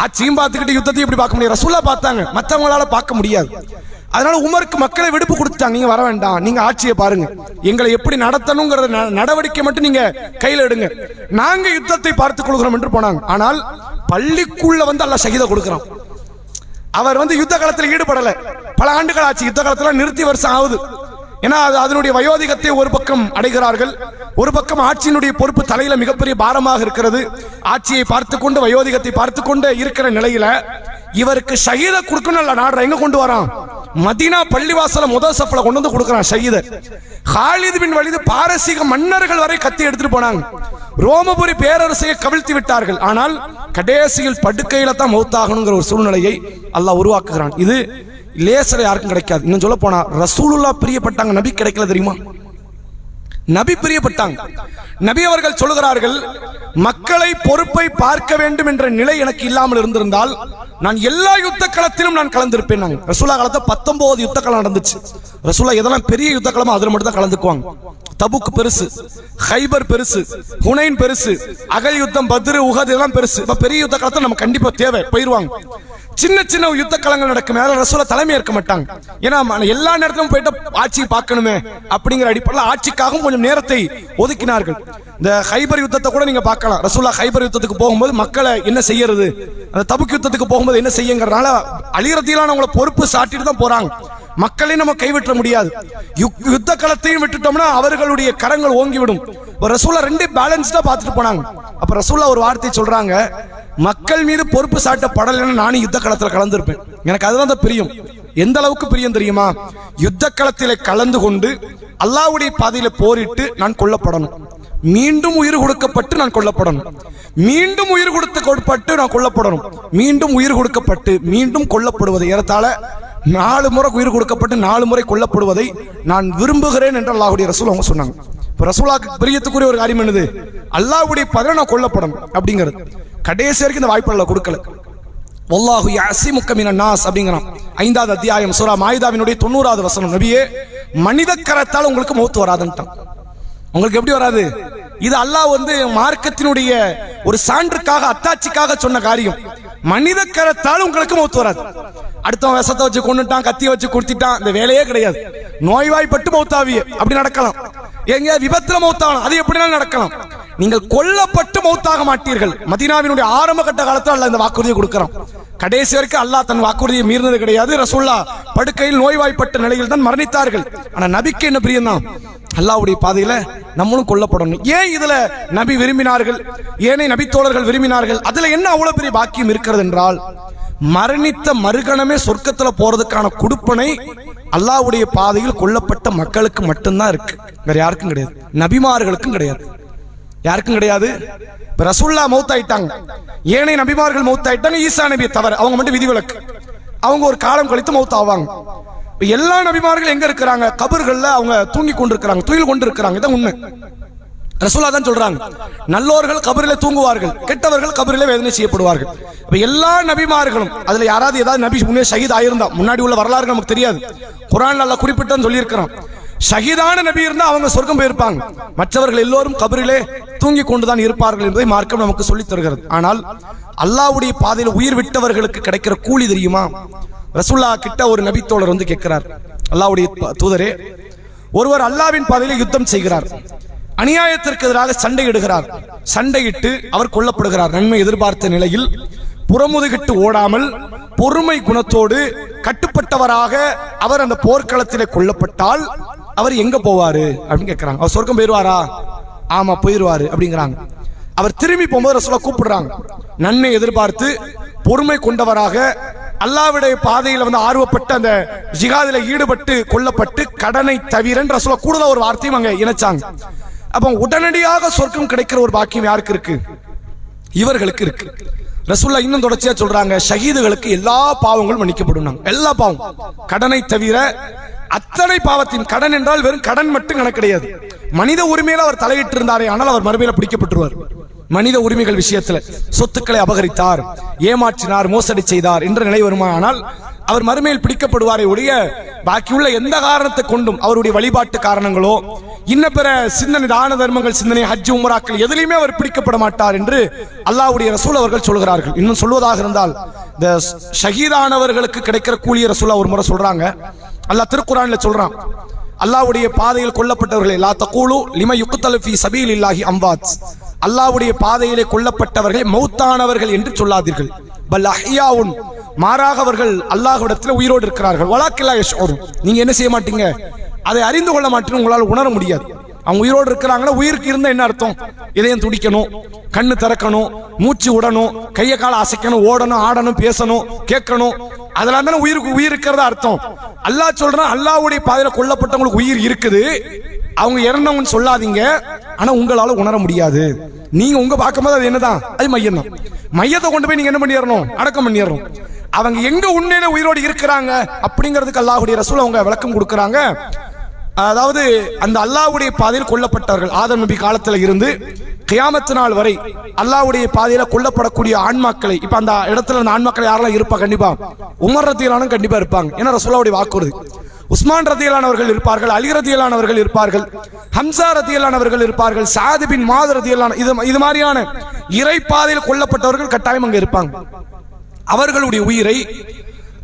ஆட்சியும் பார்த்துக்கிட்டு யுத்தத்தையும் எப்படி பார்க்க முடியும்? ரசூலுல்லாஹ் பார்த்தாங்க, மற்றவங்களால பார்க்க முடியாது. அதனால உமருக்கு மக்களை விடுப்பு கொடுத்துட்டாங்க, நீங்க வர வேண்டாம், நீங்க ஆட்சியை பாருங்க, எங்களை எப்படி நடத்தணுங்கிற நடவடிக்கை மட்டும் நீங்க கையில எடுங்க, நாங்க யுத்தத்தை பார்த்துக் கொள்கிறோம் என்று போனாங்க. ஆனால் பள்ளிக்குள்ள வந்து அல்லாஹ் ஷஹீதை கொடுக்கிறான். அவர் வந்து யுத்த காலத்தில் ஈடுபடல, பல ஆண்டுகள் ஆச்சு, யுத்த காலத்துல நிறுத்தி வருஷம் ஆகுது. ஏன்னா அதனுடைய வயோதிகத்தை ஒரு பக்கம் அடைகிறார்கள், ஒரு பக்கம் ஆட்சியினுடைய பொறுப்பு தலையில மிகப்பெரிய பாரமாக இருக்கிறது. ஆட்சியை பார்த்து கொண்டு வயோதிகத்தை பார்த்து கொண்டு இருக்கிற நிலையில இவருக்கு ஷஹீதை கொடுக்கணும் நாடுற எங்க கொண்டு வரான்? மதீனா பள்ளிவாசல முதல் சஃப்ல கொண்டு வந்து கொடுக்கிறான் ஷஹீதை. காலித் பின் வலீத் பாரசீக மன்னர்கள் வரை கத்தி எடுத்துட்டு போனாங்க, ரோமபுரி பேரரசையை கவிழ்த்தி விட்டார்கள். ஆனால் கடைசியில் படுக்கையில தான் மௌத்தாகணுங்கிற ஒரு சூழ்நிலையை அல்லாஹ் உருவாக்குகிறான். இது லேசர யாருக்கும் கிடைக்காது. இன்னும் சொல்ல போனா ரசூலுல்லாஹ் பிரியப்பட்டாங்க, நபி கிடைக்கல தெரியுமா? நபி பிரியப்பட்டாங்க. நபி அவர்கள் சொல்லுகிறார்கள், மக்களை பொறுப்பை பார்க்க வேண்டும் என்ற நிலை எனக்கு இல்லாமல் இருந்திருந்தால் நான் எல்லா யுத்த களத்திலும் நான் கலந்திருப்பேன். ரசூலா காலத்துல 19 யுத்த களம் நடந்துச்சு. ரசூலா எதெல்லாம் பெரிய யுத்த களமோ அதுல மட்டும் தான் கலந்துக்குவாங்க. தபுக் பெருசு, ஹைபர் பெருசு, ஹுனைன் பெருசு, அகல் யுத்தம், பத்ரு, உஹத் எல்லாம் பெருசு. இப்ப பெரிய யுத்த களத்தை நம்ம கண்டிப்பா தேவை, போயிருவாங்க. சின்ன சின்ன யுத்த களங்கள் நடக்கும், ரசூலா தலைமை ஏற்க மாட்டாங்க. ஏன்னா எல்லா நேரத்திலும் போயிட்டு ஆட்சியை பார்க்கணுமே அப்படிங்கிற அடிப்படையில் ஆட்சிக்காகவும் கொஞ்சம் நேரத்தை ஒதுக்கினார்கள். இந்த ஹைபர் யுத்தத்தை கூட நீங்க பார்க்கலாம். ரசூலா ஹைபர் யுத்தத்துக்கு போகும்போது மக்களை என்ன செய்யறது, அந்த தபுக் யுத்தத்துக்கு போகும்போது என்ன செய்யுங்கிறதுனால அலி ரலியல்லாஹு அவங்கள பொறுப்பு சாட்டிட்டு தான் போறாங்க. மக்களை நம்ம கைவிட்ட முடியாது. யுத்த களத்தையும் விட்டுட்டோம்னா அவர்களுடைய கரங்கள் ஓங்கிவிடும். ரசூலா ரெண்டு பேலன்ஸ்டா பார்த்துட்டு போனாங்க. அப்ப ரசூலா ஒரு வார்த்தை சொல்றாங்க, மக்கள் மீது பொறுப்பு சாட்டப்படலைன்னு நானும் யுத்த களத்துல கலந்திருப்பேன். எனக்கு அதுதான் பிரியம். எந்த அளவுக்கு பிரியம் தெரியுமா? யுத்த களத்திலே கலந்து கொண்டு அல்லாஹ்வுடைய பாதையில போரிட்டு நான் கொல்லப்படணும், மீண்டும் உயிர் கொடுக்கப்பட்டு நான் கொல்லப்படணும், மீண்டும் உயிர் கொடுக்கப்பட்டு நான் கொல்லப்படணும், மீண்டும் உயிர் கொடுக்கப்பட்டு மீண்டும் கொல்லப்படுவது, ஏறத்தாழ 4 முறை உயிர் கொடுக்கப்பட்டு 4 முறை கொல்லப்படுவதை நான் விரும்புகிறேன் என்று அல்லாஹ்வுடைய ரசூல் அவங்க சொன்னாங்க. இப்ப ரசூலுல்லாஹ்க்கு பிரியத்துக்குரிய ஒரு காரியம் என்னது? அல்லாஹ்வுடைய பாதையில நான் கொல்லப்படணும் அப்படிங்கிறது. கடைசி வரைக்கும் இந்த வாய்ப்பு அல்லாஹ் கொடுக்கல. வல்லாஹு யஸிமுக மினன் நாஸ் அப்படிங்கறான். 5வது அத்தியாயம் சூரா மாயிதாவினுடைய 90வது வசனம். நபியே, மனித கரத்தால் உங்களுக்கு மௌத் வராதுன்றான். உங்களுக்கு எப்படி வராது? இது அல்லாஹ் மார்க்கத்தினுடைய ஒரு சான்றுக்காக, அத்தாட்சிக்காக சொன்ன காரியம். மனித கரத்தால் உங்களுக்கு மௌத் வராது. அடுத்தவன் விஷத்தை வச்சு கொண்டுட்டான், கத்திய வச்சு குடுத்திட்டான், இந்த வேலையே கிடையாது. நோய்வாய்ப்பட்டு மௌத்தாவிய அப்படி நடக்கலாம். எங்க விபத்துல மௌத்தாகலாம், அது எப்படினாலும் நடக்கலாம். நீங்கள் கொல்லப்பட்டு மௌத்தாக மாட்டீர்கள். மதீனாவினுடைய ஆரம்ப கட்ட காலத்தில் அல்லாஹ் இந்த வாக்குறுதியை கொடுக்கிறான். கடைசி வரைக்கும் அல்லாஹ் தன் வாக்குறுதியை மீறினது கிடையாது. ரசூலுல்லாஹ் படுக்கையில் நோய்வாய்ப்பட்ட நிலையில் தான் மரணித்தார்கள். ஆனா நபிக்கு என்ன பிரியம் தான்? அல்லாஹ்வுடைய பாதையில நம்மளும் கொல்லப்படணும். ஏன் இதுல நபி விரும்பினார்கள், ஏனைய நபி தோழர்கள் விரும்பினார்கள்? அதுல என்ன அவ்வளவு பெரிய பாக்கியம் இருக்கிறது என்றால், மரணித்த மறுகணமே சொர்க்கத்துல போறதுக்கான கொடுப்பனை அல்லாஹ்வுடைய பாதையில் கொல்லப்பட்ட மக்களுக்கு மட்டும்தான் இருக்கு, வேற யாருக்கும் கிடையாது. நபிமார்களுக்கும் கிடையாது, யாருக்கும் கிடையாது. இப்ப ரசூலுல்லாஹ் மௌத்தாயிட்டாங்க, ஏனைய நபிமார்கள் மௌத்தாயிட்டாங்க, ஈசா நபியை தவிர அவங்க மட்டும் விதிவிலக்கு. அவங்க ஒரு காலம் கழித்து மௌத் ஆவாங்க. எல்லா நபிமார்கள் எங்க இருக்கிறாங்க? கபர்கள்ல அவங்க தூங்கி கொண்டிருக்கிறாங்க, துயில் கொண்டிருக்கிறாங்க. இதான் உண்மை. ரசூலுல்லாஹ் தான் சொல்றாங்க, நல்லோர்கள் கபரிலே தூங்குவார்கள், கெட்டவர்கள் கபரிலே வேதனை செய்யப்படுவார்கள். இப்ப எல்லா நபிமார்களும், அதுல யாராவது ஏதாவது நபி முன்னே ஷஹீத் ஆயிருந்தா, முன்னாடி உள்ள வரலாறு நமக்கு தெரியாது, குர்ஆன்ல அல்லாஹ் குறிப்பிட்டு சொல்லி இருக்கிறான். ஷஹீதான நபி இருந்தா அவங்க சொர்க்கம் போயிருப்பாங்க, மற்றவர்கள் எல்லோரும் கபரிலே தூங்கி கொண்டுதான் இருப்பார்கள் என்பதை மார்க்கம் நமக்கு சொல்லித் தருகிறது. ஆனால் அல்லாஹ்வுடைய பாதையில் உயிர் விட்டவர்களுக்கு கிடைக்கிற கூலி தெரியுமா? ரசூலுல்லாஹ் கிட்ட ஒரு நபி தோழர் கேட்கிறார், அல்லாஹ்வுடைய தூதரே, ஒருவர் அல்லாஹ்வின் பாதையில் யுத்தம் செய்கிறார், அநியாயத்திற்கு எதிராக சண்டையிடுகிறார், சண்டையிட்டு அவர் கொல்லப்படுகிறார். நன்மை எதிர்பார்த்த நிலையில் புறமுதுகிட்டு ஓடாமல் பொறுமை குணத்தோடு கட்டுப்பட்டவராக அவர் அந்த போர்க்களத்திலே கொல்லப்பட்டால் அவர் எங்க போவாரு அப்படின்னு கேட்கிறாங்க. அவர் சொர்க்கம் போயிருவாரா? ஆமா போயிருவாரு அப்படிங்கிறாங்க. அவர் திரும்பி போகும்போது ரசூலுல்லாஹ் கூப்பிடுறாங்க, நன்மை எதிர்பார்த்து பொறுமை கொண்டவராக அல்லாஹ்வுடைய பாதையில் ஆர்வப்பட்டு அந்த ஜிஹாதில ஈடுபட்டு கொல்லப்பட்டு கடனை தவிர ரசூலுல்லாஹ் கூடுதல் ஒரு வார்த்தையும் அங்க இணைச்சாங்க. அப்ப உடனடியாக சொர்க்கம் கிடைக்கிற ஒரு பாக்கியம் யாருக்கு இருக்கு? இவர்களுக்கு இருக்கு. ரசூலுல்லாஹ் இன்னும் தொடர்ச்சியா சொல்றாங்க, ஷஹீதுகளுக்கு எல்லா பாவங்களும் மன்னிக்கப்படும், எல்லா பாவம் கடனை தவிர. அத்தனை பாவத்தின் கடன் என்றால் வெறும் கடன் மட்டும் கணக்கு கிடையாது, மனித உரிமையில அவர் தலையிட்டு இருந்தாரே, ஆனால் அவர் மறுமையில பிடிக்கப்பட்டுருவார். மனித உரிமைகள் விஷயத்துல சொத்துக்களை அபகரித்தார், ஏமாற்றினார், மோசடி செய்தார் என்ற நிலை வருமானால் அவர் மறுமையில் பிடிக்கப்படுவாரே ஒழிய பாக்கியுள்ள எந்த காரணத்தை கொண்டும் அவருடைய வழிபாட்டு காரணங்களோ இன்ன பிற சிந்தனை, தான தர்மங்கள், சிந்தனை, ஹஜ், உம்ராக்கள் எதிலையுமே அவர் பிடிக்கப்பட மாட்டார் என்று அல்லாஹ்வுடைய ரசூல் அவர்கள் சொல்கிறார்கள். இன்னும் சொல்வதாக இருந்தால், இந்த ஷஹீதானவர்களுக்கு கிடைக்கிற கூலிய ரசூலுல்லாஹ் ஒரு முறை சொல்றாங்க. அல்லாஹ் திருக்குர்ஆன்ல சொல்றான், அல்லாஹ்வுடைய பாதையில் கொல்லப்பட்டவர்களே, லா தகூலு லிம யுக்தலு ஃபீ சபீலில்லாஹி அம்வாத், அல்லாஹ்வுடைய பாதையிலே கொல்லப்பட்டவர்கள் மௌத்தானவர்கள் என்று சொல்லாதீர்கள், பல் அஹ்யாவுன், மாறாக அவர்கள் அல்லாஹ்விடத்தில் உயிரோடு இருக்கிறார்கள், வலாக்கின் லா யஷ்உரூன், நீங்க என்ன செய்ய மாட்டீங்க, அதை அறிந்து கொள்ள மாட்டீங்க, உங்களால் உணர முடியாது. அவங்க உயிரோடு இருக்கிறாங்கன்னா உயிருக்கு இருந்தா என்ன அர்த்தம்? இதயம் துடிக்கணும், கண்ணு திறக்கணும், மூச்சு விடணும், கையை கால அசைக்கணும், ஓடணும், ஆடணும், பேசணும், கேட்கணும், அதெல்லாம் தானே உயிருக்கு உயிர் இருக்கிறதா அர்த்தம். அல்லாஹ் சொல்றான், அல்லாஹ்வுடைய பாதையில கொல்லப்பட்டவங்களுக்கு உயிர் இருக்குது, அவங்க இறந்தவங்க சொல்லாதீங்க, ஆனா உங்களால உணர முடியாது. நீங்க உங்க பார்க்கும்போது அது என்னதான்? அது மையம் தான். மையத்தை கொண்டு போய் நீங்க என்ன பண்ணிடணும்? அடக்கம் பண்ணிடணும். அவங்க எங்க உண்மையில உயிரோடு இருக்கிறாங்க அப்படிங்கிறதுக்கு அல்லாஹ்வுடைய ரசூல் அவங்க விளக்கம் கொடுக்கறாங்க. அதாவது அந்த அல்லாஹ்வுடைய பாதையில் கொல்லப்பட்டவர்கள் ஆதம் நபி காலத்துல இருந்து கியாமத் நாள் வரை அல்லாஹ்வுடைய பாதையில கொல்லப்படக்கூடிய ஆன்மாக்களை, இப்ப அந்த இடத்துல அந்த ஆன்மாக்கள் யாரெல்லாம் இருப்பா? கண்டிப்பா உமர் ரதியல்லாஹு அன்ஹு கண்டிப்பா இருப்பாங்க. ஏன்னா ரசூலுல்லாஹ்வுடைய வாக்குறுதி. உஸ்மான் ரதியல்லாஹு அவர்கள் இருப்பார்கள், அலி ரதியல்லாஹு அவர்கள் இருப்பார்கள், ஹம்சா ரதியல்லாஹு அவர்கள் இருப்பார்கள், சாத் பின் மாத் ரதியல்லாஹு, இது மாதிரியான இறை பாதையில் கொல்லப்பட்டவர்கள் கட்டாயம் அங்க இருப்பாங்க. அவர்களுடைய உயிரை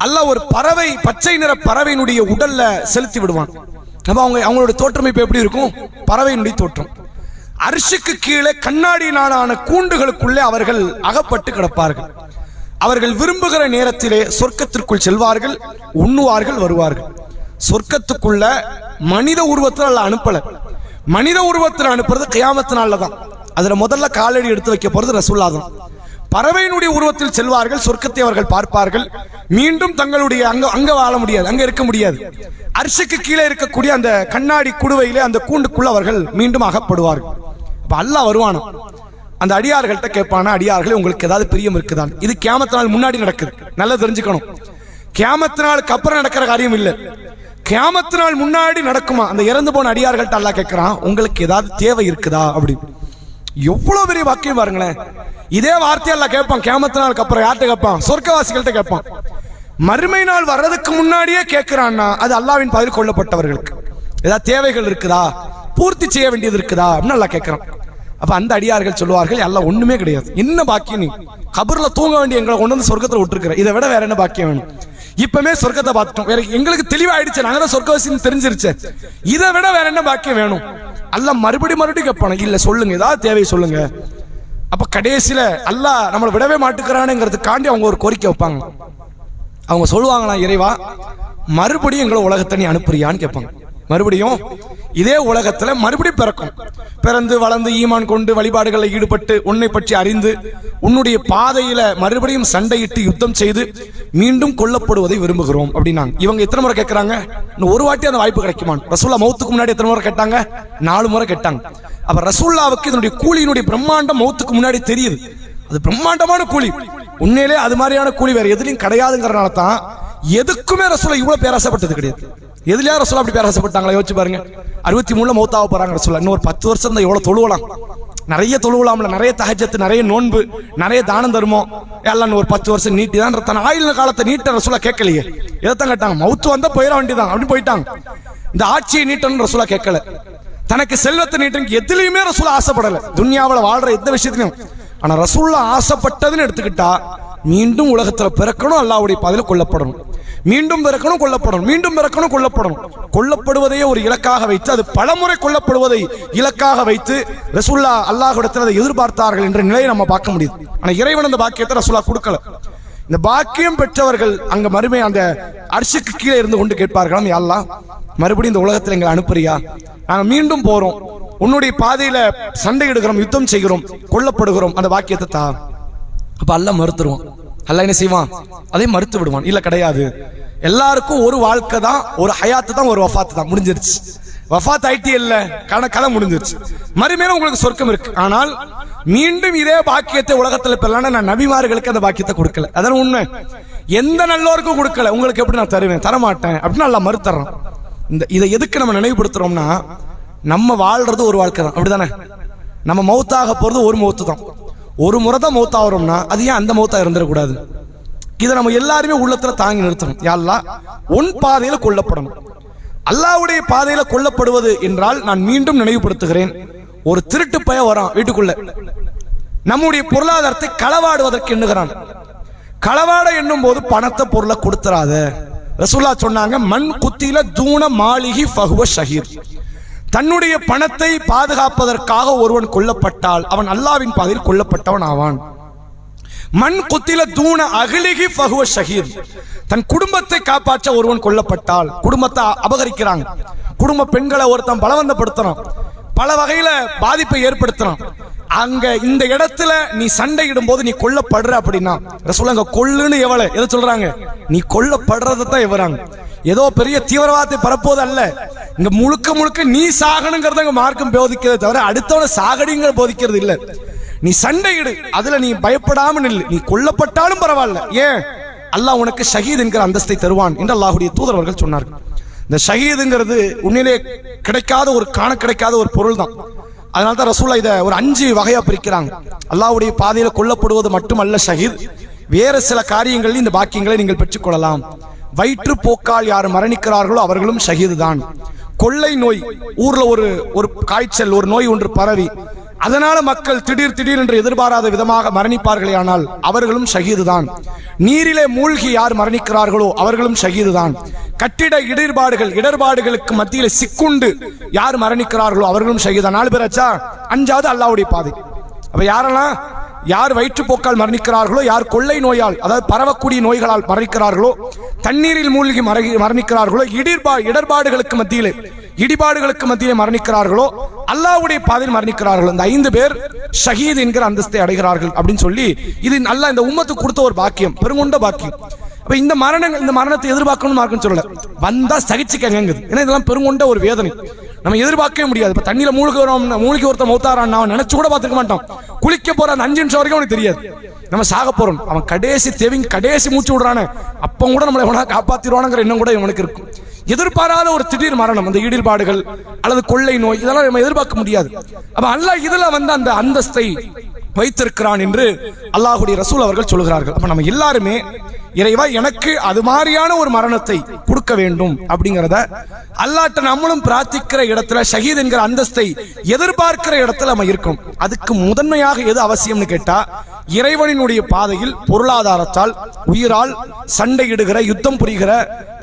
அல்லாஹ் ஒரு பறவை, பச்சை நிற பறவையினுடைய உடல்ல செலுத்தி விடுவான். அப்ப அவங்களுடைய தோற்றம் இப்ப எப்படி இருக்கும்? பறவையினுடைய தோற்றம். அர்ஷுக்கு கீழே கண்ணாடியினாலான கூண்டுகளுக்குள்ளே அவர்கள் அகப்பட்டு கிடப்பார்கள். அவர்கள் விரும்புகிற நேரத்திலே சொர்க்கத்திற்குள் செல்வார்கள், உண்ணுவார்கள், வருவார்கள். சொர்க்கத்துக்குள்ள மனித உருவத்தில் அல்ல அனுப்பல. மனித உருவத்தில் அனுப்புறது கியாமத் நாள்ல தான். அதுல முதல்ல காலடி எடுத்து வைக்க போறது ரசூலுல்லாஹ் தான். பறவையினுடைய உருவத்தில் செல்வார்கள், சொர்க்கத்தை அவர்கள் பார்ப்பார்கள். மீண்டும் தங்களுடைய அங்க வாழ முடியாது, அங்க இருக்க முடியாது. அர்ஷுக்கு கீழே இருக்கக்கூடிய அந்த கண்ணாடி குடுவையிலே அந்த கூண்டுக்குள்ள அவர்கள் மீண்டும் அகப்படுவார்கள். அப்ப அல்லாஹ் வருவானா, அந்த அடியார்கள்ட்ட கேட்பானா, அடியார்களே உங்களுக்கு ஏதாவது பிரியம் இருக்குதான்? இது கியாமத் நாள் முன்னாடி நடக்குது, நல்லா தெரிஞ்சுக்கணும். கியாமத் நாளுக்கு அப்புறம் நடக்கிற காரியம் இல்ல, கியாமத் நாள் முன்னாடி நடக்குமா. அந்த இறந்து போன அடியார்கள்ட்ட அல்லாஹ் கேட்கிறான், உங்களுக்கு ஏதாவது தேவை இருக்குதா அப்படின்னு. எவ்வளவு பெரிய வாக்கியம் பாருங்களேன். இதே வார்த்தை அல்லாஹ் கேட்பான் கியாமத் நாளுக்கு அப்புறம். யார்கிட்ட கேட்பான்? சொர்க்கவாசிகள்கிட்ட கேட்பான். மறுமை நாள் வர்றதுக்கு முன்னாடியே கேட்கிறான்னா அது அல்லாஹ்வின் பாதையில் கொல்லப்பட்டவர்களுக்கு ஏதாவது தேவைகள் இருக்குதா, பூர்த்தி செய்ய வேண்டியது இருக்குதா அப்படின்னு அல்லாஹ் கேட்கிறான். அப்ப அந்த அடியார்கள் சொல்லுவார்கள், அல்லாஹ் ஒண்ணுமே கிடையாது, என்ன பாக்கியம், நீ கபர்ல தூங்க வேண்டிய எங்களை கொண்டு வந்து சொர்க்கத்துல விட்டுருக்கிற, இதை விட வேற என்ன பாக்கியம் வேணும்? இப்பமே சொர்க்கத்தை பார்த்துட்டோம், வேற எங்களுக்கு தெளிவாயிடுச்சு, நாங்க தான் சொர்க்கவாசின்னு தெரிஞ்சிருச்சு, இதை விட வேற என்ன பாக்கியம் வேணும்? அல்லாஹ் மறுபடியும் கேட்பான, இல்ல சொல்லுங்க, ஏதாவது தேவை சொல்லுங்க. அப்ப கடைசியில அல்லாஹ் நம்மளை விடவே மாட்டுக்கிறானுங்கிறதுக்காண்டி அவங்க ஒரு கோரிக்கை வைப்பாங்க. அவங்க சொல்லுவாங்களா, இறைவா மறுபடியும் எங்களை உலகத்தை நீ அனுப்புறியான்னு கேட்பாங்க. மறுபடியும் இதே உலகத்துல மறுபடியும் பிறக்கும், பிறந்து வளர்ந்து ஈமான் கொண்டு வழிபாடுகளில் ஈடுபட்டு உன்னை பற்றி அறிந்து உன்னுடைய பாதையில மறுபடியும் சண்டையிட்டு யுத்தம் செய்து மீண்டும் கொல்லப்படுவதை விரும்புகிறோம் அப்படின்னாங்க. இவங்க எத்தனை முறை கேட்கிறாங்க? இன்னும் ஒரு வாட்டி அந்த வாய்ப்பு கிடைக்குமான். ரசூலுல்லாஹ் மௌத்துக்கு முன்னாடி எத்தனை முறை கேட்டாங்க? 4 முறை கேட்டாங்க. அப்ப ரசூலுல்லாஹ்வுக்கு இதனுடைய கூலியினுடைய பிரம்மாண்டம் மௌத்துக்கு முன்னாடி தெரியுது. அது பிரம்மாண்டமான கூலி, உண்மையிலே அது மாதிரியான கூலி வேற எதுலையும் கிடையாதுங்கிறனால தான் எதுக்குமே ரசூலுல்லாஹ் இவ்வளவு பேராசப்பட்டது கிடையாது. எதுலயா ரசூலுல்லாஹ் அப்படி பேராசப்பட்டாங்களா? யோசிச்சு பாருங்க. 63 மௌத்தாக போறாங்க ரசூலுல்லாஹ். இன்னும் ஒரு 10 வருஷம் தான் எவ்வளவு தொழுவலாம், நிறைய தொழுவலாம்ல, நிறைய தஹஜ்ஜத், நிறைய நோன்பு, நிறைய தானம் தர்மம் எல்லாம். ஒரு 10 வருஷம் நீட்டி தான் தன் ஆயுள் காலத்தை நீட்ட ரசூலுல்லாஹ் கேட்கலையே. எதைத்தான் கேட்டாங்க? மௌத்து வந்தா போயிட வேண்டியதான் அப்படின்னு போயிட்டாங்க. இந்த ஆட்சியை நீட்டணும் ரசூலுல்லாஹ் கேட்கல, தனக்கு செல்வத்தை நீட்டணும் எதுலையுமே ரசூலுல்லாஹ் ஆசைப்படல, துன்யாவில் வாழ்ற எந்த விஷயத்திலையும். ஆனா ரசூலுல்லாஹ் ஆசைப்பட்டதுன்னு எடுத்துக்கிட்டா மீண்டும் உலகத்துல பிறக்கணும், அல்லாஹ்வுடைய பாதையில கொல்லப்படணும், மீண்டும் பிறக்கணும், கொல்லப்படணும், மீண்டும் பிறக்கணும், கொல்லப்படணும். கொல்லப்படுவதையே ஒரு இலக்காக வைத்து, அது பலமுறை கொல்லப்படுவதை இலக்காக வைத்து ரசூலுல்லாஹ் அல்லாஹ்விடத்தில் அதை எதிர்பார்த்தார்கள் என்ற நிலையை நம்ம பார்க்க முடியுது. ஆனா இறைவன் அந்த பாக்கியத்தை ரசூலுல்லாஹ் கொடுக்கல. இந்த பாக்கியம் பெற்றவர்கள் அங்க மறுமை அந்த அர்ஷுக்கு கீழே இருந்து கொண்டு கேட்பார்களாம், யா அல்லாஹ் மறுபடியும் இந்த உலகத்தில் எங்களை அனுப்புறியா? நாங்க மீண்டும் போறோம், உன்னுடைய பாதையில சண்டையிடுகிறோம், யுத்தம் செய்கிறோம், கொல்லப்படுகிறோம், அந்த பாக்கியத்தை தா. அப்ப அல்லாஹ் மறுத்துருவான். அல்லாஹ் என்ன செய்வான்? அதை மறுத்து விடுவான். இல்ல கிடையாது, எல்லாருக்கும் ஒரு வாழ்க்கை தான், ஒரு ஹயாத்து தான், ஒரு வஃபாத்து தான், முடிஞ்சிருச்சு. வஃபாத் ஆயிட்டே இல்ல, கணக்கெல்லாம் முடிஞ்சிருச்சு. மறுமையில உங்களுக்கு சொர்க்கம் இருக்கு. ஆனால் மீண்டும் இதே பாக்கியத்தை உலகத்தில் பெறலான நான் நபிமார்களுக்கு அந்த பாக்கியத்தை கொடுக்கல. அதான் உண்மை. எந்த நல்லோருக்கும் கொடுக்கல. உங்களுக்கு எப்படி நான் தருவேன்? தரமாட்டேன் அப்படின்னு அல்லாஹ் மறுத்துறான். இதை எதுக்கு நம்ம நினைவுபடுத்துறோம்னா, நம்ம வாழ்றது ஒரு வாழ்க்கை தான், அப்படிதானே? நம்ம மௌத்தாக போறது ஒரு மௌத்து தான், ஒரு முறை தான் மௌத்தாகிறோம்னா அது ஏன் அந்த மௌத்தா இருந்துடக்கூடாது? இதை நம்ம எல்லாருமே உள்ளத்துல தாங்கி நிறுத்தணும். யா அல்லாஹ் உன் பாதையில கொல்லப்படணும். அல்லாஹ்வுடைய பாதையில கொல்லப்படுவது என்றால், நான் மீண்டும் நினைவுபடுத்துகிறேன், ஒரு திருட்டு பய வரான் வீட்டுக்குள்ள, நம்முடைய பொருளாதாரத்தை களவாடுவதற்கு எண்ணுகிறான். களவாட எண்ணும் போது பணத்தை பொருளை கொடுத்துறாத. ரசூலுல்லாஹ் சொன்னாங்க, மன் குத்தில தூன மாலிகி ஃபஹுவ ஷஹீர். தன்னுடைய பணத்தை பாதுகாப்பதற்காக ஒருவன் கொல்லப்பட்டால் அவன் அல்லாஹ்வின் பாதையில் கொல்லப்பட்டவன் ஆவான். மன் குத்தில தூன அகலிகி ஃபஹுவ ஷஹீர். தன் குடும்பத்தை காப்பாற்ற ஒருவன் கொல்லப்பட்டால், குடும்பத்தை அபகரிக்கிறாங்க, குடும்ப பெண்களை ஒருத்தன் பலவந்தப்படுத்துறான், பல வகையில பாதிப்பை ஏற்படுத்துறான், அங்க இந்த இடத்துல நீ சண்டையிடும் போது நீ கொல்லப்படுற அப்படின்னா ரசூலுல்லாஹ் கொல்லுன்னு எதை சொல்றாங்க? நீ கொல்லப்படுறதை தான் எவராங்க. ஏதோ பெரிய தீவிரவாதத்தை பரப்புவது அல்ல, இங்க முழுக்க முழுக்க நீ சாகணுங்கிறத மார்க்கம் போதிக்கிறது தவிர அடுத்தவன சாகடிங்கிற போதிக்கிறது இல்ல. நீ சண்டையிடு, அதுல நீ பயப்படாம நில்லு, நீ கொல்லப்பட்டாலும் பரவாயில்ல. ஏன்? அல்லாஹ் உனக்கு ஷஹீத் என்கிற அந்தஸ்தை தருவான் என்று அல்லாஹ்வுடைய தூதர் அவர்கள் சொன்னார்கள். இந்த ஷஹீதுங்கிறது உண்மையிலே கிடைக்காத ஒரு காண கிடைக்காத ஒரு பொருள் தான். அதனால தான் ரசூலுல்லாஹ் இதை ஒரு 5 வகையா பிரிக்கிறாங்க. அல்லாஹ்வுடைய பாதையில கொல்லப்படுவது மட்டுமல்ல ஷஹீத், வேறு சில காரியங்களில் இந்த பாக்கியங்களை நீங்கள் பெற்றுக்கொள்ளலாம். வயிற்றுப்போக்கால் யார் மரணிக்கிறார்களோ அவர்களும் ஷஹீது தான். கொள்ளை நோய், ஊர்ல ஒரு காய்ச்சல், ஒரு நோய் ஒன்று பரவி அதனால மக்கள் திடீர் என்று எதிர்பாராத விதமாக மரணிப்பார்களே, ஆனால் அவர்களும் ஷஹீது தான். நீரிலே மூழ்கி யார் மரணிக்கிறார்களோ அவர்களும் ஷஹீது தான். கட்டிட இடர்பாடுகளுக்கு மத்தியில் சிக்குண்டு யார் மரணிக்கிறார்களோ அவர்களும் ஷஹீது. 4 பேர் ஆச்சா, 5வது அல்லாஹ்வுடைய பாதை. அப்ப யாரெல்லாம் யார் வயிற்றுப்போக்கால் மரணிக்கிறார்களோ, யார் கொள்ளை நோயால் அதாவது பரவக்கூடிய நோய்களால் மரணிக்கிறார்களோ, தண்ணீரில் மூழ்கி மரணிக்கிறார்களோ, இடிபாடுகளுக்கு மத்தியிலே மரணிக்கிறார்களோ, அல்லாஹ்வுடைய பாதையில் மரணிக்கிறார்களோ, இந்த 5 பேர் ஷஹீத் என்கிற அந்தஸ்தை அடைகிறார்கள் அப்படின்னு சொல்லி இது அல்லாஹ் இந்த உம்மத்துக்கு கொடுத்த ஒரு பாக்கியம், பெருங்கொண்ட பாக்கியம். அப்ப இந்த மரணத்தை எதிர்பார்க்கணும்னு மார்க்கம் சொல்லல, வந்தா சகிச்சுக்கங்க. ஏன்னா இதெல்லாம் பெருங்கொண்ட ஒரு வேதனை, நம்ம எதிர்பார்க்கவே முடியாது. இப்ப தண்ணியில மூழ்கி ஒருத்தர் மௌத்தாரான் அவன் நினைச்சு கூட பார்த்துக்க மாட்டான். குளிக்க போற அந்த 5 நிமிஷம் வரைக்கும் அவனுக்கு தெரியாது நம்ம சாக போறோம். அவன் கடைசி மூச்சு விடுறானே, அப்ப கூட நம்மளை எவனா காப்பாத்திடுவானுங்கிற எண்ணம் கூட இவனுக்கு இருக்கும். எதிர்பாராத ஒரு திடீர் மரணம், அந்த இடிபாடுகள் அல்லது கொள்ளை நோய், இதெல்லாம் நம்ம எதிர்பார்க்க முடியாது. அப்ப அல்லாஹ் இதுல அந்த அந்தஸ்தை வைத்திருக்கிறான் என்று அல்லாஹ்வுடைய ரசூல் அவர்கள் சொல்கிறார்கள். அப்ப நம்ம எல்லாருமே இறைவா எனக்கு அது மாதிரியான ஒரு மரணத்தை கொடுக்க வேண்டும் அப்படிங்கிறத அல்லாஹ்ட்ட நம்மளும் பிரார்த்திக்கிற இடத்துல, ஷஹீத் என்கிற அந்தஸ்தை எதிர்பார்க்கிற இடத்துல நம்ம இருக்கோம். அதுக்கு முதன்மையாக எது அவசியம்னு கேட்டா, இறைவனினுடைய பாதையில் பொருளாதாரத்தால், உயிரால் சண்டையிடுகிற, யுத்தம் புரிகிற,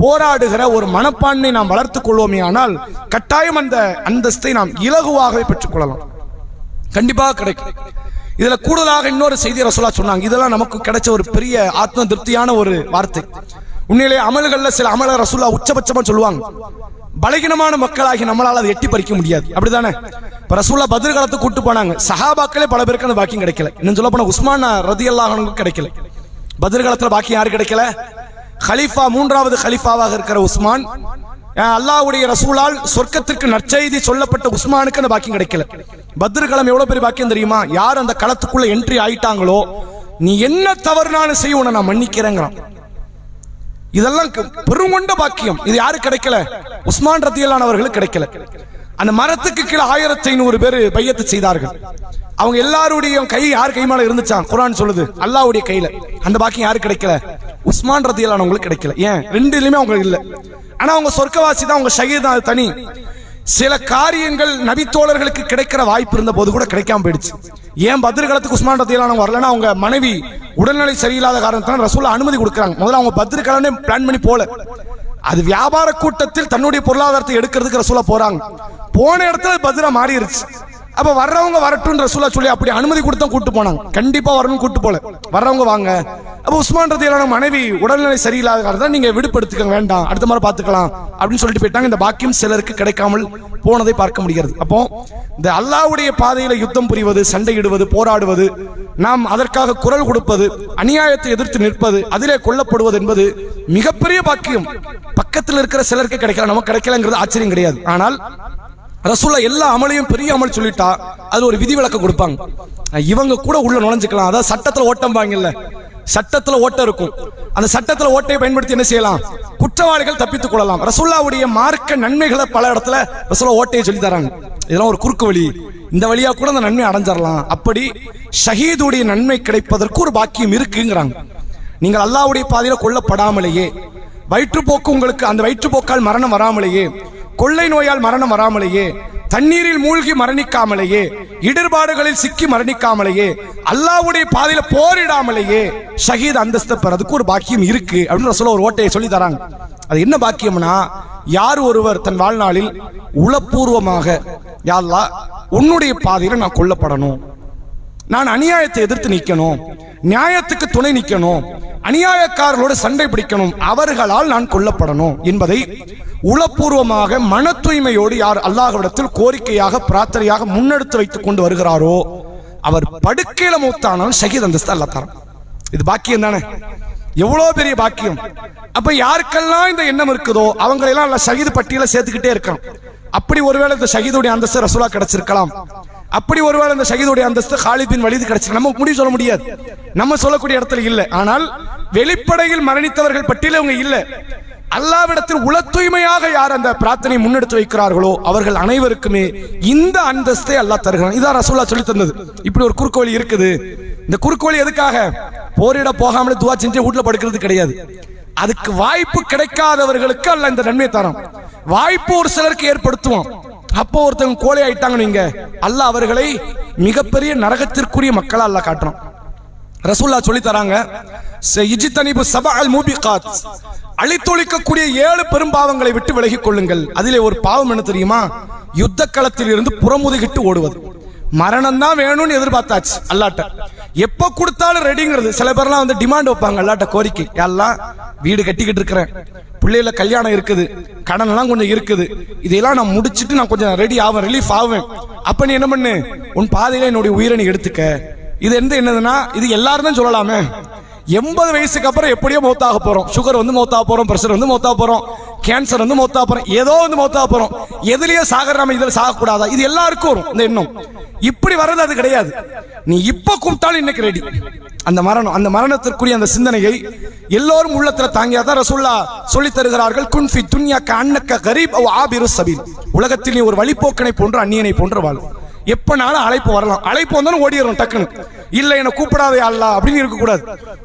போராடுகிற ஒரு மனப்பான்மை நாம் வளர்த்துக் கொள்வோமே ஆனால் கட்டாயம் அந்த அந்தஸ்தை நாம் இலகுவாகவே பெற்றுக்கொள்ளலாம், கண்டிப்பாக கிடைக்கும். இதுல கூடுதலாக இன்னொரு செய்தி ரசூலுல்லாஹ் சொன்னாங்க. இதெல்லாம் நமக்கு கிடைச்ச ஒரு பெரிய ஆத்ம திருப்தியான ஒரு வார்த்தை. உண்மையிலே அமல்கள்ல சில அமல ரசூலுல்லாஹ் உச்சபட்சமா சொல்லுவாங்க, பலகீனமான மக்களாகி நம்மளால அதை எட்டி பறிக்க முடியாது, அப்படிதானே? இப்ப ரசூலுல்லாஹ் பத்ர் காலத்துக்கு கூட்டு போனாங்க, சஹாபாக்களே பல பேருக்கு அந்த பாக்கியம் கிடைக்கல. இன்னும் சொல்ல போனா உஸ்மான் ரலியல்லாஹு அன்ஹு கிடைக்கல. பத்ர் காலத்துல பாக்கியம் யாரு கிடைக்கல? கலீஃபா, 3வது கலீஃபாவாக இருக்கிற உஸ்மான், அல்லாஹ்வுடைய ரசூலால் சொர்க்கத்திற்கு நற்செய்தி சொல்லப்பட்ட உஸ்மானுக்கு அந்த பாக்கியம் கிடைக்கல. பத்ர் களம் எவ்வளவு பெரிய பாக்கியம் தெரியுமா? யார் அந்த களத்துக்குள்ள என்ட்ரி ஆயிட்டாங்களோ, நீ என்ன தவறுனாலும் செய்ய உன்னை நான் மன்னிக்கிறேங்கிறான். இதெல்லாம் பெருங்கொண்ட பாக்கியம். இது யாரு கிடைக்கல? உஸ்மான் ரலியல்லாஹு அவர்களுக்கு கிடைக்கல. அந்த மரத்துக்கு கீழே 1500 பேர் பையத்து செய்தார்கள். அவங்க எல்லாருடைய கை யார் கை மேல இருந்துச்சான்? குர்ஆன் சொல்லுது அல்லாஹ்வுடைய கையில. அந்த பாக்கியம் யாரு கிடைக்கல? உஸ்மான் ரலியல்லாஹு அவங்களுக்கு கிடைக்கல. ஏன்? ரெண்டுலயுமே அவங்க இல்ல. ஆனா அவங்க சொர்க்கவாசி தான், அவங்க ஷஹீத் தான், தனி. சில காரியங்கள் நபித்தோழர்களுக்கு கிடைக்கிற வாய்ப்பு இருந்த போது கூட கிடைக்காம போயிடுச்சு. ஏன் பத்ர் காலத்துக்கு உஸ்மான் ரலியல்லாஹு வரலன்னா, அவங்க மனைவி உடல்நிலை சரியில்லாத காரணத்தால் ரசூலுல்லாஹ் அனுமதி கொடுக்குறாங்க. முதல்ல அவங்க பத்ர் காலமே பிளான் பண்ணி போல, அது வியாபார கூட்டத்தில் தன்னுடைய பொருளாதாரத்தை எடுக்கிறதுக்கு ரசூலுல்லாஹ் போறாங்க. போன இடத்துல பத்ரா மாறிடுச்சு. அப்ப வர்றவங்க வரட்டும் ரசூலுல்லாஹ் சொல்லி அப்படி அனுமதி கொடுத்தா கூட்டு போனாங்க. கண்டிப்பா வரணும் கூட்டு போல, வர்றவங்க வாங்க. அப்ப உஸ்மான் ரலியல்லாஹு மனைவி உடல்நிலை சரியில்லாத காரணத்தால் நீங்க விடுபடுத்திக்க வேண்டாம், அடுத்த மாதிரி பாத்துக்கலாம் அப்படின்னு சொல்லிட்டு போயிட்டாங்க. இந்த பாக்கியம் சிலருக்கு கிடைக்காமல் போனதை பார்க்க முடிகிறது. அப்போ இந்த அல்லாஹ்வுடைய பாதையில யுத்தம் புரிவது, சண்டையிடுவது, போராடுவது, நாம் அதற்காக குரல் கொடுப்பது, அநியாயத்தை எதிர்த்து நிற்பது, அதிலே கொல்லப்படுவது என்பது மிகப்பெரிய பாக்கியம். பக்கத்தில் இருக்கிற சிலருக்கு கிடைக்கல, நமக்கு கிடைக்கலங்கிறது ஆச்சரியம் கிடையாது. ஆனால் ரசூலுல்லாஹ் எல்லா அமலையும் பெரிய அமல் சொல்லிட்டா அது ஒரு விதிவிலக்கு கொடுப்பாங்க. இவங்க கூட உள்ள நுழைஞ்சுக்கலாம். அதாவது சட்டத்துல ஓட்டம் வாங்கல, சட்டத்துல ஓட்டம் இருக்கும். அந்த சட்டத்துல ஓட்டையை பயன்படுத்தி என்ன செய்யலாம்? குற்றவாளிகள் தப்பித்துக் கொள்ளலாம். ரசூலுல்லாஹ்வுடைய மார்க்க நன்மைகளை பல இடத்துல ரசூலுல்லாஹ் ஓட்டையை சொல்லி தராங்க. இதெல்லாம் ஒரு குறுக்கு வழி, இந்த வழியா கூட அந்த நன்மை அடைஞ்சிடலாம். அப்படி ஷஹீதுடைய நன்மை கிடைப்பதற்கு ஒரு பாக்கியம் இருக்குங்கிறாங்க. நீங்கள் அல்லாஹ்வுடைய பாதையில கொல்லப்படாமலேயே, வயிற்றுப்போக்கு உங்களுக்கு அந்த வயிற்றுப்போக்கால் மரணம் வராமலேயே, கொள்ளை நோயால் மரணம் வராமலேயே, தண்ணீரில் மூழ்கி மரணிக்காமலேயே, இடர்பாடுகளில் சிக்கி மரணிக்காமலேயே, அல்லாஹ்வுடைய பாதையில போரிடாமலேயே ஷஹீத் அந்தஸ்தை பெறதுக்கு ஒரு பாக்கியம் இருக்கு அப்படின்னு ரசூலுல்லாஹ் ஒரு ஓட்டையை சொல்லி தராங்க. அது என்ன பாக்கியம்னா, யார் ஒருவர் தன் வாழ்நாளில் உளப்பூர்வமாக யா அல்லாஹ் உன்னுடைய பாதையில நான் கொல்லப்படணும், நான் அநியாயத்தை எதிர்த்து நிற்கணும், நியாயத்துக்கு துணை நிற்கணும், அநியாயக்காரர்களோடு சண்டை பிடிக்கணும், அவர்களால் நான் கொல்லப்படணும் என்பதை உளப்பூர்வமாக மன தூய்மையோடு யார் அல்லாஹ்விடத்தில் கோரிக்கையாக பிரார்த்தனையாக முன்னெடுத்து வைத்துக் கொண்டு வருகிறாரோ அவர் படுக்கையில மூத்தானாலும் ஷஹீத் அந்தஸ்து அல்லாஹ் தரான். இது பாக்கியம் தானே? எவ்வளவு பெரிய பாக்கியம். அப்ப யாருக்கெல்லாம் இந்த எண்ணம் இருக்குதோ அவங்களெல்லாம் அல்லாஹ் ஷஹீத் பட்டியல சேர்த்துக்கிட்டே இருக்கான். அப்படி ஒருவேளை இந்த ஷஹீதுடைய அந்தஸ்து ரசூலுல்லாஹ் கிடைச்சிருக்கலாம். அப்படி ஒருவேளை இந்த ஷஹீதுடைய அந்தஸ்து காலித் பின் வலீத் கிடைச்சிருக்கலாம். நம்ம முடிவு சொல்ல முடியாது, நம்ம சொல்லக்கூடிய இடத்துல இல்லை. ஆனால் வெளிப்படையில் மரணித்தவர்கள் பட்டியல அவங்க இல்லை. அல்லாஹ்விடத்தில் உள தூய்மையாக யார் அந்த பிரார்த்தனை முன்னெடுத்து வைக்கிறார்களோ அவர்கள் அனைவருக்குமே இந்த அந்தஸ்தை அல்லாஹ் தருகிறான். இதான் ரசூலுல்லாஹ் சொல்லி தந்தது. இப்படி ஒரு குறுக்கு வழி இருக்குது. இந்த குறுக்கு வழி எதுக்காக? போரிட போகாமலே துவா செஞ்சு வீட்டுல படுக்கிறது கிடையாது. அதுக்கு வாய்ப்பு கிடைக்காதவர்களுக்கு அல்லாஹ் இந்த நன்மை தரான். வாய்ப்பு ஒரு சிலருக்கு ஏற்படுத்துவான். அப்போ ஒருத்தவங்க கோழை ஆயிட்டாங்க நீங்க, அல்லாஹ் அவர்களை மிகப்பெரிய நரகத்திற்குரிய மக்களா அல்லாஹ் காட்டுறான். ரசூலுல்லாஹ் சொல்லி தராங்க, இஜ்தனிபு சபஅல் மூபிகாத், அழித்தொழிக்கக்கூடிய 7 பெரும்பாவங்களை விட்டு விலகிக் கொள்ளுங்கள். அதிலே ஒரு பாவம் என்ன தெரியுமா? யுத்த களத்தில் இருந்து புறமுதுகிட்டு ஓடுவது. மரணம் தான் வேணும்னு எதிர்பார்த்தாச்சு அல்லாட்ட, எப்ப கொடுத்தாலும் ரெடிங்கிறது. சில பேர்லாம் வந்து டிமாண்ட் வைப்பாங்க அல்லாட்ட, கோரிக்கை, எல்லாம் வீடு கட்டிக்கிட்டு இருக்கிறேன், பிள்ளைல கல்யாணம் இருக்குது, கடன் எல்லாம் கொஞ்சம் இருக்குது, இதெல்லாம் நான் முடிச்சிட்டு நான் கொஞ்சம் ரெடி ஆவேன், ரிலீஃப் ஆவேன். அப்ப நீ என்ன பண்ணு, உன் பாதையில என்னுடைய உயிரை நீ எடுத்துக்க. இது என்னதுன்னா, இது எல்லாரும் தான் சொல்லலாமே. 80 வயசுக்கு அப்புறம் எப்படியோ மௌத்தாக போறோம். சுகர் வந்து மௌத்தாக போறோம், பிரஷர் வந்து மௌத்தாக போறோம், கேன்சர் வந்து மௌத்தாக போறோம், ஏதோ வந்து மௌத்தாக போறோம். எதுலயே சாகர நம்ம இதில் சாகக்கூடாதா? இது எல்லாருக்கும் வரும் இந்த எண்ணம். இப்படி வர்றது அது கிடையாது. நீ இப்ப கூப்பிட்டாலும் இன்னைக்கு ரெடி. அந்த மரணம், அந்த மரணத்திற்குரிய அந்த சிந்தனையை எல்லோரும் உள்ளத்துல தாங்கியாதான் ரசூலுல்லாஹ் சொல்லி தருகிறார்கள். குன் ஃபி துன்யா கஅன்னக கரீப் அவ் ஆபிரு சபீல். உலகத்தில் நீ ஒரு வழிபோக்கனை போன்ற அந்நியனை போன்ற வாழ். எப்பனாலும் அழைப்பு வரலாம், அழைப்பு வந்தாலும் ஓடிடும் டக்குன்னு. இல்ல என்ன கூப்பிடாதே அல்லாஹ் அப்படின்னு இருக்கக்கூடாது.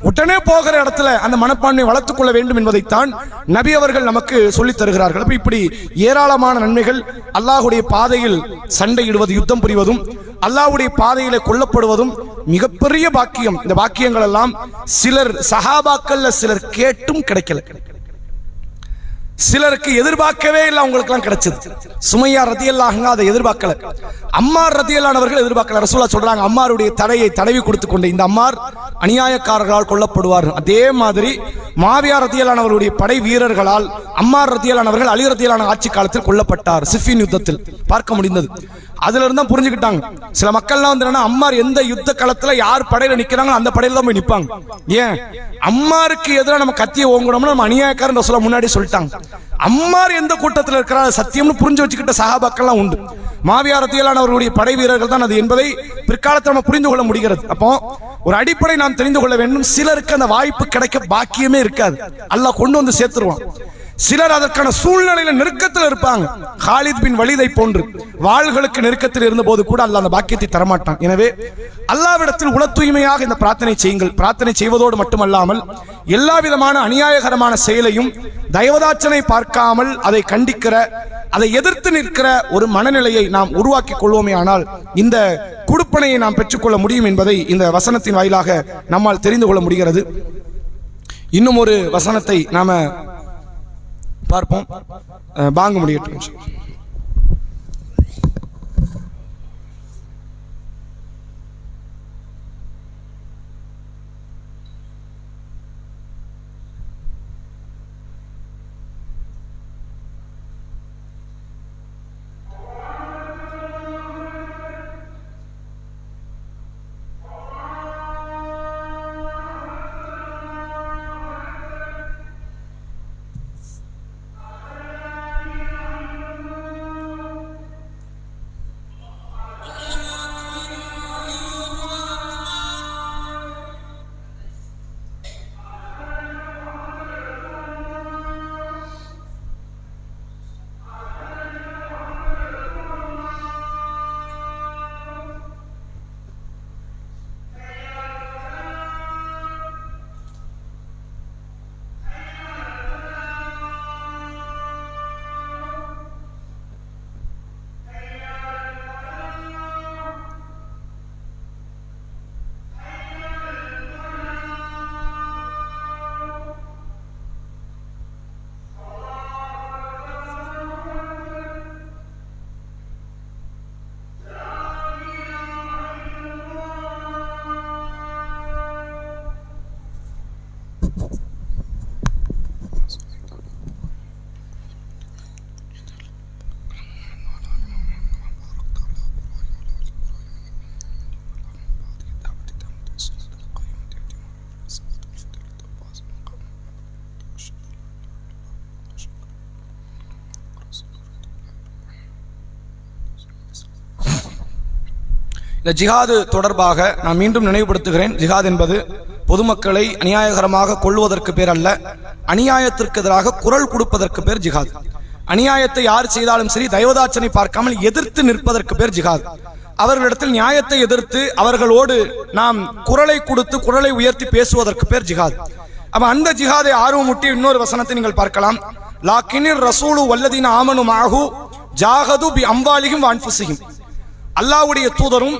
உடனே போகிற இடத்துல அந்த மனப்பான்மை வளர்த்துக் கொள்ள வேண்டும் என்பதைத்தான் நபி அவர்கள் நமக்கு சொல்லித் தருகிறார்கள். அப்ப இப்படி ஏராளமான நன்மைகள், அல்லாஹ்வுடைய பாதையில் சண்டையிடுவது, யுத்தம் புரிவதும், அல்லாஹ்வுடைய பாதையில கொல்லப்படுவதும் மிகப்பெரிய பாக்கியம். இந்த பாக்கியங்கள் எல்லாம் சிலர் சஹாபாக்கள்ல சிலர் கேட்டும் கிடைக்கல, சிலருக்கு எதிர்பார்க்கவே இல்லை, அவங்களுக்கு எல்லாம் கிடைச்சது. சுமையா ரதியல்லாஹு அன்ஹா அதை எதிர்பார்க்கல, அம்மார் ரதியல்லாஹு அவர்கள் எதிர்பார்க்கல. ரசூலுல்லாஹ் சொல்றாங்க, அம்மாருடைய தடையை தடவி கொடுத்து கொண்டு இந்த அம்மார் அநியாயக்காரர்களால் கொல்லப்படுவார்கள். அதே மாதிரி மாவியா ரதியல்லாஹு அவர்களுடைய படை வீரர்களால் அம்மார் ரதியல்லாஹு அவர்கள் அலி ரதியல்லாஹு ஆட்சி காலத்தில் கொல்லப்பட்டார். சிஃபின் யுத்தத்தில் பார்க்க முடிந்தது. அதுல இருந்தா புரிஞ்சுக்கிட்டாங்க. சில மக்கள்லாம் வந்து அம்மார் எந்த யுத்த களத்துல யார் படையில நிக்கிறாங்க அந்த படையில தான் போய் நிப்பாங்க. ஏன்? அம்மாருக்கு எதிராக நம்ம கத்திய ஓங்கணும்னா நம்ம அநியாயக்காரன் சொல்ல முன்னாடி சொல்லிட்டாங்க. அம்மார் எந்த கூட்டத்தில் இருக்கிறார் சத்தியம்னு புரிஞ்சு வச்சுக்கிட்ட சஹாபாக்கள்லாம் உண்டு. மாவியா ரதியல்லாஹு அவர்களுடைய படை வீரர்கள் தான் அது என்பதை பிற்காலத்தில் நம்ம புரிந்து கொள்ள முடிகிறது. அப்போ ஒரு அடிப்படை நாம் தெரிந்து கொள்ள வேண்டும். சிலருக்கு அந்த வாய்ப்பு கிடைக்க பாக்கியமே இருக்காது, அல்லாஹ் கொண்டு வந்து சேர்த்துருவான். சிலர் அதற்கான சூழ்நிலையில நெருக்கத்தில் இருப்பாங்க. காலித் பின் வலீதை போன்று வாள்களுக்கு நெருக்கத்தில் இருந்த போது கூட அல்லாஹ் அந்த பாக்கியத்தை தரமாட்டான். எனவே அல்லாஹ்விடத்தில் உள தூய்மையாக இந்த பிரார்த்தனை செய்யுங்கள். பிரார்த்தனை செய்வதோடு மட்டுமல்லாமல் எல்லா விதமான அநியாயகரமான செயலையும் தயவதாட்சனை பார்க்காமல் அதை கண்டிக்கிற, அதை எதிர்த்து நிற்கிற ஒரு மனநிலையை நாம் உருவாக்கி கொள்வோமே ஆனால் இந்த குடுப்பனையை நாம் பெற்றுக்கொள்ள முடியும் என்பதை இந்த வசனத்தின் வாயிலாக நம்மால் தெரிந்து கொள்ள முடிகிறது. இன்னும் ஒரு வசனத்தை நாம பார்ப்போம். பாங்க முடியட்டும். இந்த ஜிஹாது தொடர்பாக நான் மீண்டும் நினைவுபடுத்துகிறேன். ஜிஹாத் என்பது பொதுமக்களை அநியாயகரமாக கொள்வதற்கு பேர் அல்ல, அநியாயத்திற்கு எதிராக குரல் கொடுப்பதற்கு பேர் ஜிஹாத். அநியாயத்தை யார் செய்தாலும் சரி தயவதாட்சனை பார்க்காமல் எதிர்த்து நிற்பதற்கு பேர் ஜிஹாத். அவர்களிடத்தில் நியாயத்தை எதிர்த்து அவர்களோடு நாம் குரலை கொடுத்து குரலை உயர்த்தி பேசுவதற்கு பேர் ஜிஹாத். அப்ப அந்த ஜிஹாதை ஆர்வமூட்டி இன்னொரு வசனத்தை நீங்கள் பார்க்கலாம். லாக்கினிர் ரசூலு வல்லதீன ஆமனு மஅஹு ஜாஹது பி அம்வாலிஹிம் வ அன்ஃபுஸிஹிம். அல்லாஹ்வுடைய தூதரும்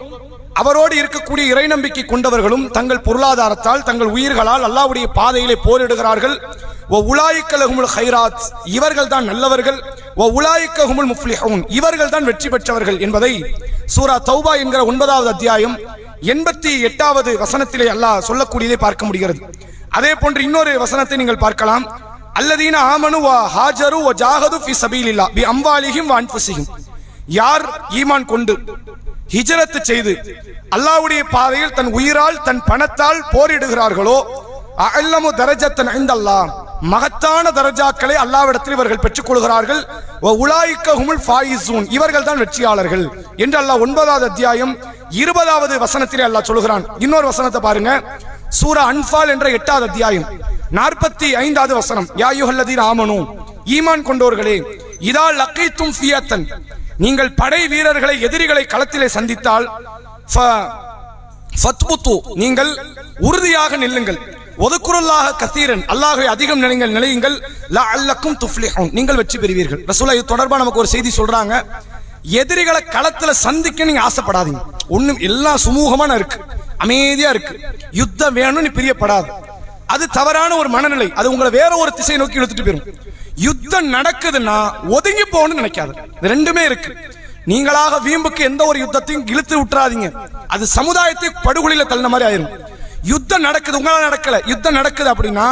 அவரோடு இருக்கக்கூடிய இறை நம்பிக்கை கொண்டவர்களும் தங்கள் பொருளாதாரத்தால் தங்கள் உயிர்களால் அல்லாஹ்வுடைய பாதையிலே போரிடுகிறார்கள். வ உலாயிக லஹுமுல் கைராத், இவர்கள் தான் நல்லவர்கள். வ உலாயிக ஹுமுல் முஃப்லிஹூன், இவர்கள் தான் வெற்றி பெற்றவர்கள் என்பதை சூரா தௌபா என்கிற 9வது அத்தியாயம் 88வது வசனத்திலே அல்லாஹ் சொல்லக்கூடியதை பார்க்க முடிகிறது. அதே போன்று இன்னொரு வசனத்தை நீங்கள் பார்க்கலாம். அல்லதீன ஆமனு வ ஹாஜரு வ ஜாஹது ஃபீ சபீலில்லாஹ் பி அம்வாலிஹிம் வ அன்ஃபுஸிஹிம். யார் ஈமான் கொண்டு ஹிஜ்ரத் செய்து அல்லாஹ்வுடைய பாதையில் தன் உயிரால் தன் பணத்தால் போரிடுகிறார்களோ அஅல்லமு தரஜத்தன் இன்தல்லாஹ், மகத்தான தரஜாக்களை அல்லாஹ்விடத்தில் இவர்கள் பெற்றுக் கொள்கிறார்கள். வ உலாயிக ஹுமுல் ஃபாயிஸூன், இவர்கள் தான் வெற்றியாளர்கள் என்று அல்லாஹ் 9வது அத்தியாயம் 20வது வசனத்திலே அல்லாஹ் சொல்கிறான். இன்னொரு வசனத்தை பாருங்க, சூரா அன்ஃபால் என்ற 8வது அத்தியாயம் 45வது வசனம். யா அய்யுஹல்லதீன ஆமனு, ஈமான் கொண்டோர்களே, இதா லகீத்தும் ஃபியத்தன், நீங்கள் படை வீரர்களை எதிரிகளை களத்திலே சந்தித்தால் ஃபத்புத்து, நீங்கள் உறுதியாக நில்லுங்கள். ஒதுக்குருல்லாஹ கசீரன், அல்லாஹ்வை அதிகம் நினையுங்கள். லஅல்லக்கும் துஃப்லிஹூன், நீங்கள் வெற்றி பெறுவீர்கள். ரசூலுல்லாஹ் இது தொடர்பா நமக்கு ஒரு செய்தி சொல்றாங்க. எதிரிகளை களத்துல சந்திக்க நீங்க ஆசைப்படாதீங்க. ஒண்ணும் எல்லாம் சுமூகமான இருக்கு, அமைதியா இருக்கு, யுத்தம் வேணும்னு பிரியப்படாது. அது தவறான ஒரு மனநிலை, அது உங்களை வேற ஒரு திசை நோக்கி இழுத்துட்டு போயிடும். யுத்தம் நடக்குதுன்னா ஒதுங்கி போகணும்னு நினைக்காது. இது ரெண்டுமே இருக்கு. நீங்களாக வீம்புக்கு எந்த ஒரு யுத்தத்தையும் இழுத்து விட்டுறாதீங்க, அது சமுதாயத்தை படுகொலியில தள்ளின மாதிரி ஆயிரும். யுத்தம் நடக்குது, உங்களால நடக்கல, யுத்தம் நடக்குது அப்படின்னா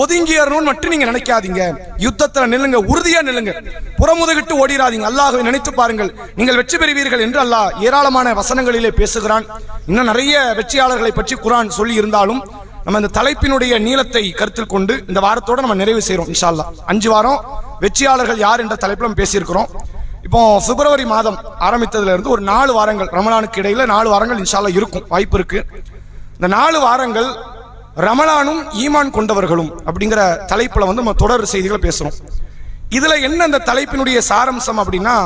ஒதுங்கியறணும்னு மட்டும் நீங்க நினைக்காதீங்க. யுத்தத்துல நில்லுங்க, உறுதியா நில்லுங்க, புறமுதுகிட்டு ஓடிராதீங்க. அல்லாஹ்வை நினைத்து பாருங்கள், நீங்கள் வெற்றி பெறுவீர்கள் என்று அல்லாஹ் ஏராளமான வசனங்களிலே பேசுகிறான். இன்னும் நிறைய வெற்றியாளர்களை பற்றி குர்ஆன் சொல்லி இருந்தாலும் நம்ம இந்த தலைப்பினுடைய நீளத்தை கருத்தில் கொண்டு இந்த வாரத்தோட நம்ம நிறைவு செய்யறோம். இன்ஷா அல்லாஹ் 5 வாரம் வெற்றியாளர்கள் யார் என்ற தலைப்பில் நம்ம பேசியிருக்கிறோம். இப்போ பிப்ரவரி மாதம் ஆரம்பித்ததுல இருந்து ஒரு 4 வாரங்கள், ரமலானுக்கு இடையில 4 வாரங்கள் இன்ஷா அல்லாஹ் இருக்கும், வாய்ப்பு இருக்கு. இந்த 4 வாரங்கள் ரமலானும் ஈமான் கொண்டவர்களும் அப்படிங்கிற தலைப்புல நம்ம தொடர் செய்திகளை பேசுறோம். இதுல என்ன இந்த தலைப்பினுடைய சாரம்சம் அப்படின்னா,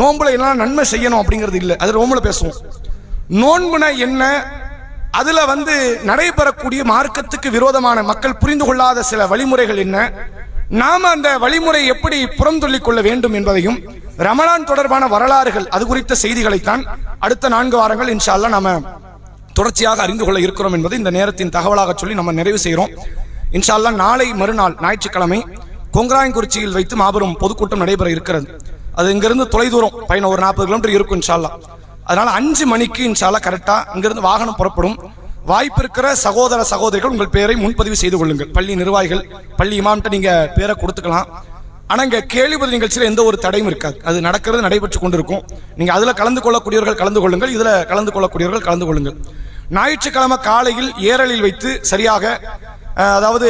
நோன்புல என்ன நன்மை செய்யணும் அப்படிங்கிறது இல்லை, அது நோன்புல பேசுவோம். நோன்புனா என்ன, அதுல நடைபெறக்கூடிய மார்க்கத்துக்கு விரோதமான மக்கள் புரிந்து கொள்ளாத சில வழிமுறைகள் என்ன, நாம அந்த வழிமுறை எப்படி புறந்தொல்லிக் கொள்ள வேண்டும் என்பதையும், ரமலான் தொடர்பான வரலாறுகள் அது குறித்த செய்திகளைத்தான் அடுத்த 4 வாரங்கள் இன்ஷா அல்லாஹ் நாம தொடர்ச்சியாக அறிந்து கொள்ள இருக்கிறோம் என்பதை இந்த நேரத்தின் தகவலாக சொல்லி நம்ம நிறைவு செய்கிறோம். இன்ஷா அல்லாஹ் நாளை மறுநாள் ஞாயிற்றுக்கிழமை கொங்கராயங்குறிச்சியில் வைத்து மாபெரும் பொதுக்கூட்டம் நடைபெற இருக்கிறது. அது இங்கிருந்து தொலைதூரம் பயணம், ஒரு 40 கிலோமீட்டர் இருக்கும் இன்ஷா அல்லாஹ். அதனால 5 மணிக்கு இன்ஷா அல்லாஹ் கரெக்டா இங்கிருந்து வாகனம் புறப்படும். வாய்ப்பு இருக்கிற சகோதர சகோதரிகள் உங்கள் பேரை முன்பதிவு செய்து கொள்ளுங்கள். பள்ளி நிர்வாகிகள், பள்ளி இமாம்கிட்ட நீங்க பேரை கொடுத்துக்கலாம். ஆனா இங்க கேள்விப்பதி நிகழ்ச்சியில் எந்த ஒரு தடையும் இருக்காது, அது நடக்கிறது, நடைபெற்று கொண்டிருக்கும். நீங்க அதுல கலந்து கொள்ளக்கூடியவர்கள் கலந்து கொள்ளுங்கள், இதுல கலந்து கொள்ளக்கூடியவர்கள் கலந்து கொள்ளுங்கள். ஞாயிற்றுக்கிழமை காலையில் ஏரலில் வைத்து சரியாக அதாவது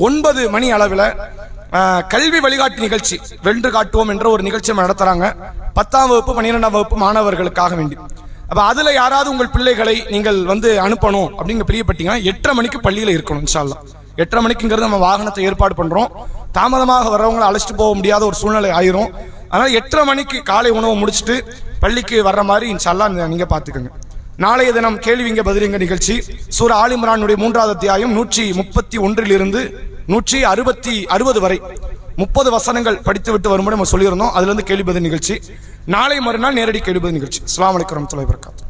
9 மணி அளவில் கல்வி வழிகாட்டு நிகழ்ச்சி வென்று காட்டுவோம் என்ற ஒரு நிகழ்ச்சி நடத்துறாங்க. 10ஆம் வகுப்பு 12ஆம் வகுப்பு மாணவர்களுக்காக வேண்டி. அப்ப அதுல யாராவது உங்கள் பிள்ளைகளை நீங்கள் அனுப்பணும் அப்படிங்க பிரியப்பட்டீங்கன்னா 8:30 மணிக்கு பள்ளியில இருக்கணும் இன்ஷா அல்லாஹ். 8:30 மணிக்குங்கிறது நம்ம வாகனத்தை ஏற்பாடு பண்றோம். தாமதமாக வர்றவங்களை அழைச்சிட்டு போக முடியாத ஒரு சூழ்நிலை ஆயிரும். அதனால 8:30 மணிக்கு காலை உணவு முடிச்சுட்டு பள்ளிக்கு வர்ற மாதிரி இன்ஷா அல்லாஹ் நீங்க பாத்துக்கோங்க. நாளைய தினம் கேள்விங்க பதிலிங்க நிகழ்ச்சி சூரா ஆல் இம்ரானுடைய 3வது அத்தியாயம் 131 160 வரை 30 வசனங்கள் படித்து விட்டு வரும்போது நம்ம சொல்லியிருந்தோம். அதுல இருந்து கேள்வி பதில் நிகழ்ச்சி. நாளை மறுநாள் நேரடி கேள்வி பதில் நிகழ்ச்சி. அஸ்ஸலாமு அலைக்கும் வரஹ்மத்துல்லாஹி வபரகாத்துஹு.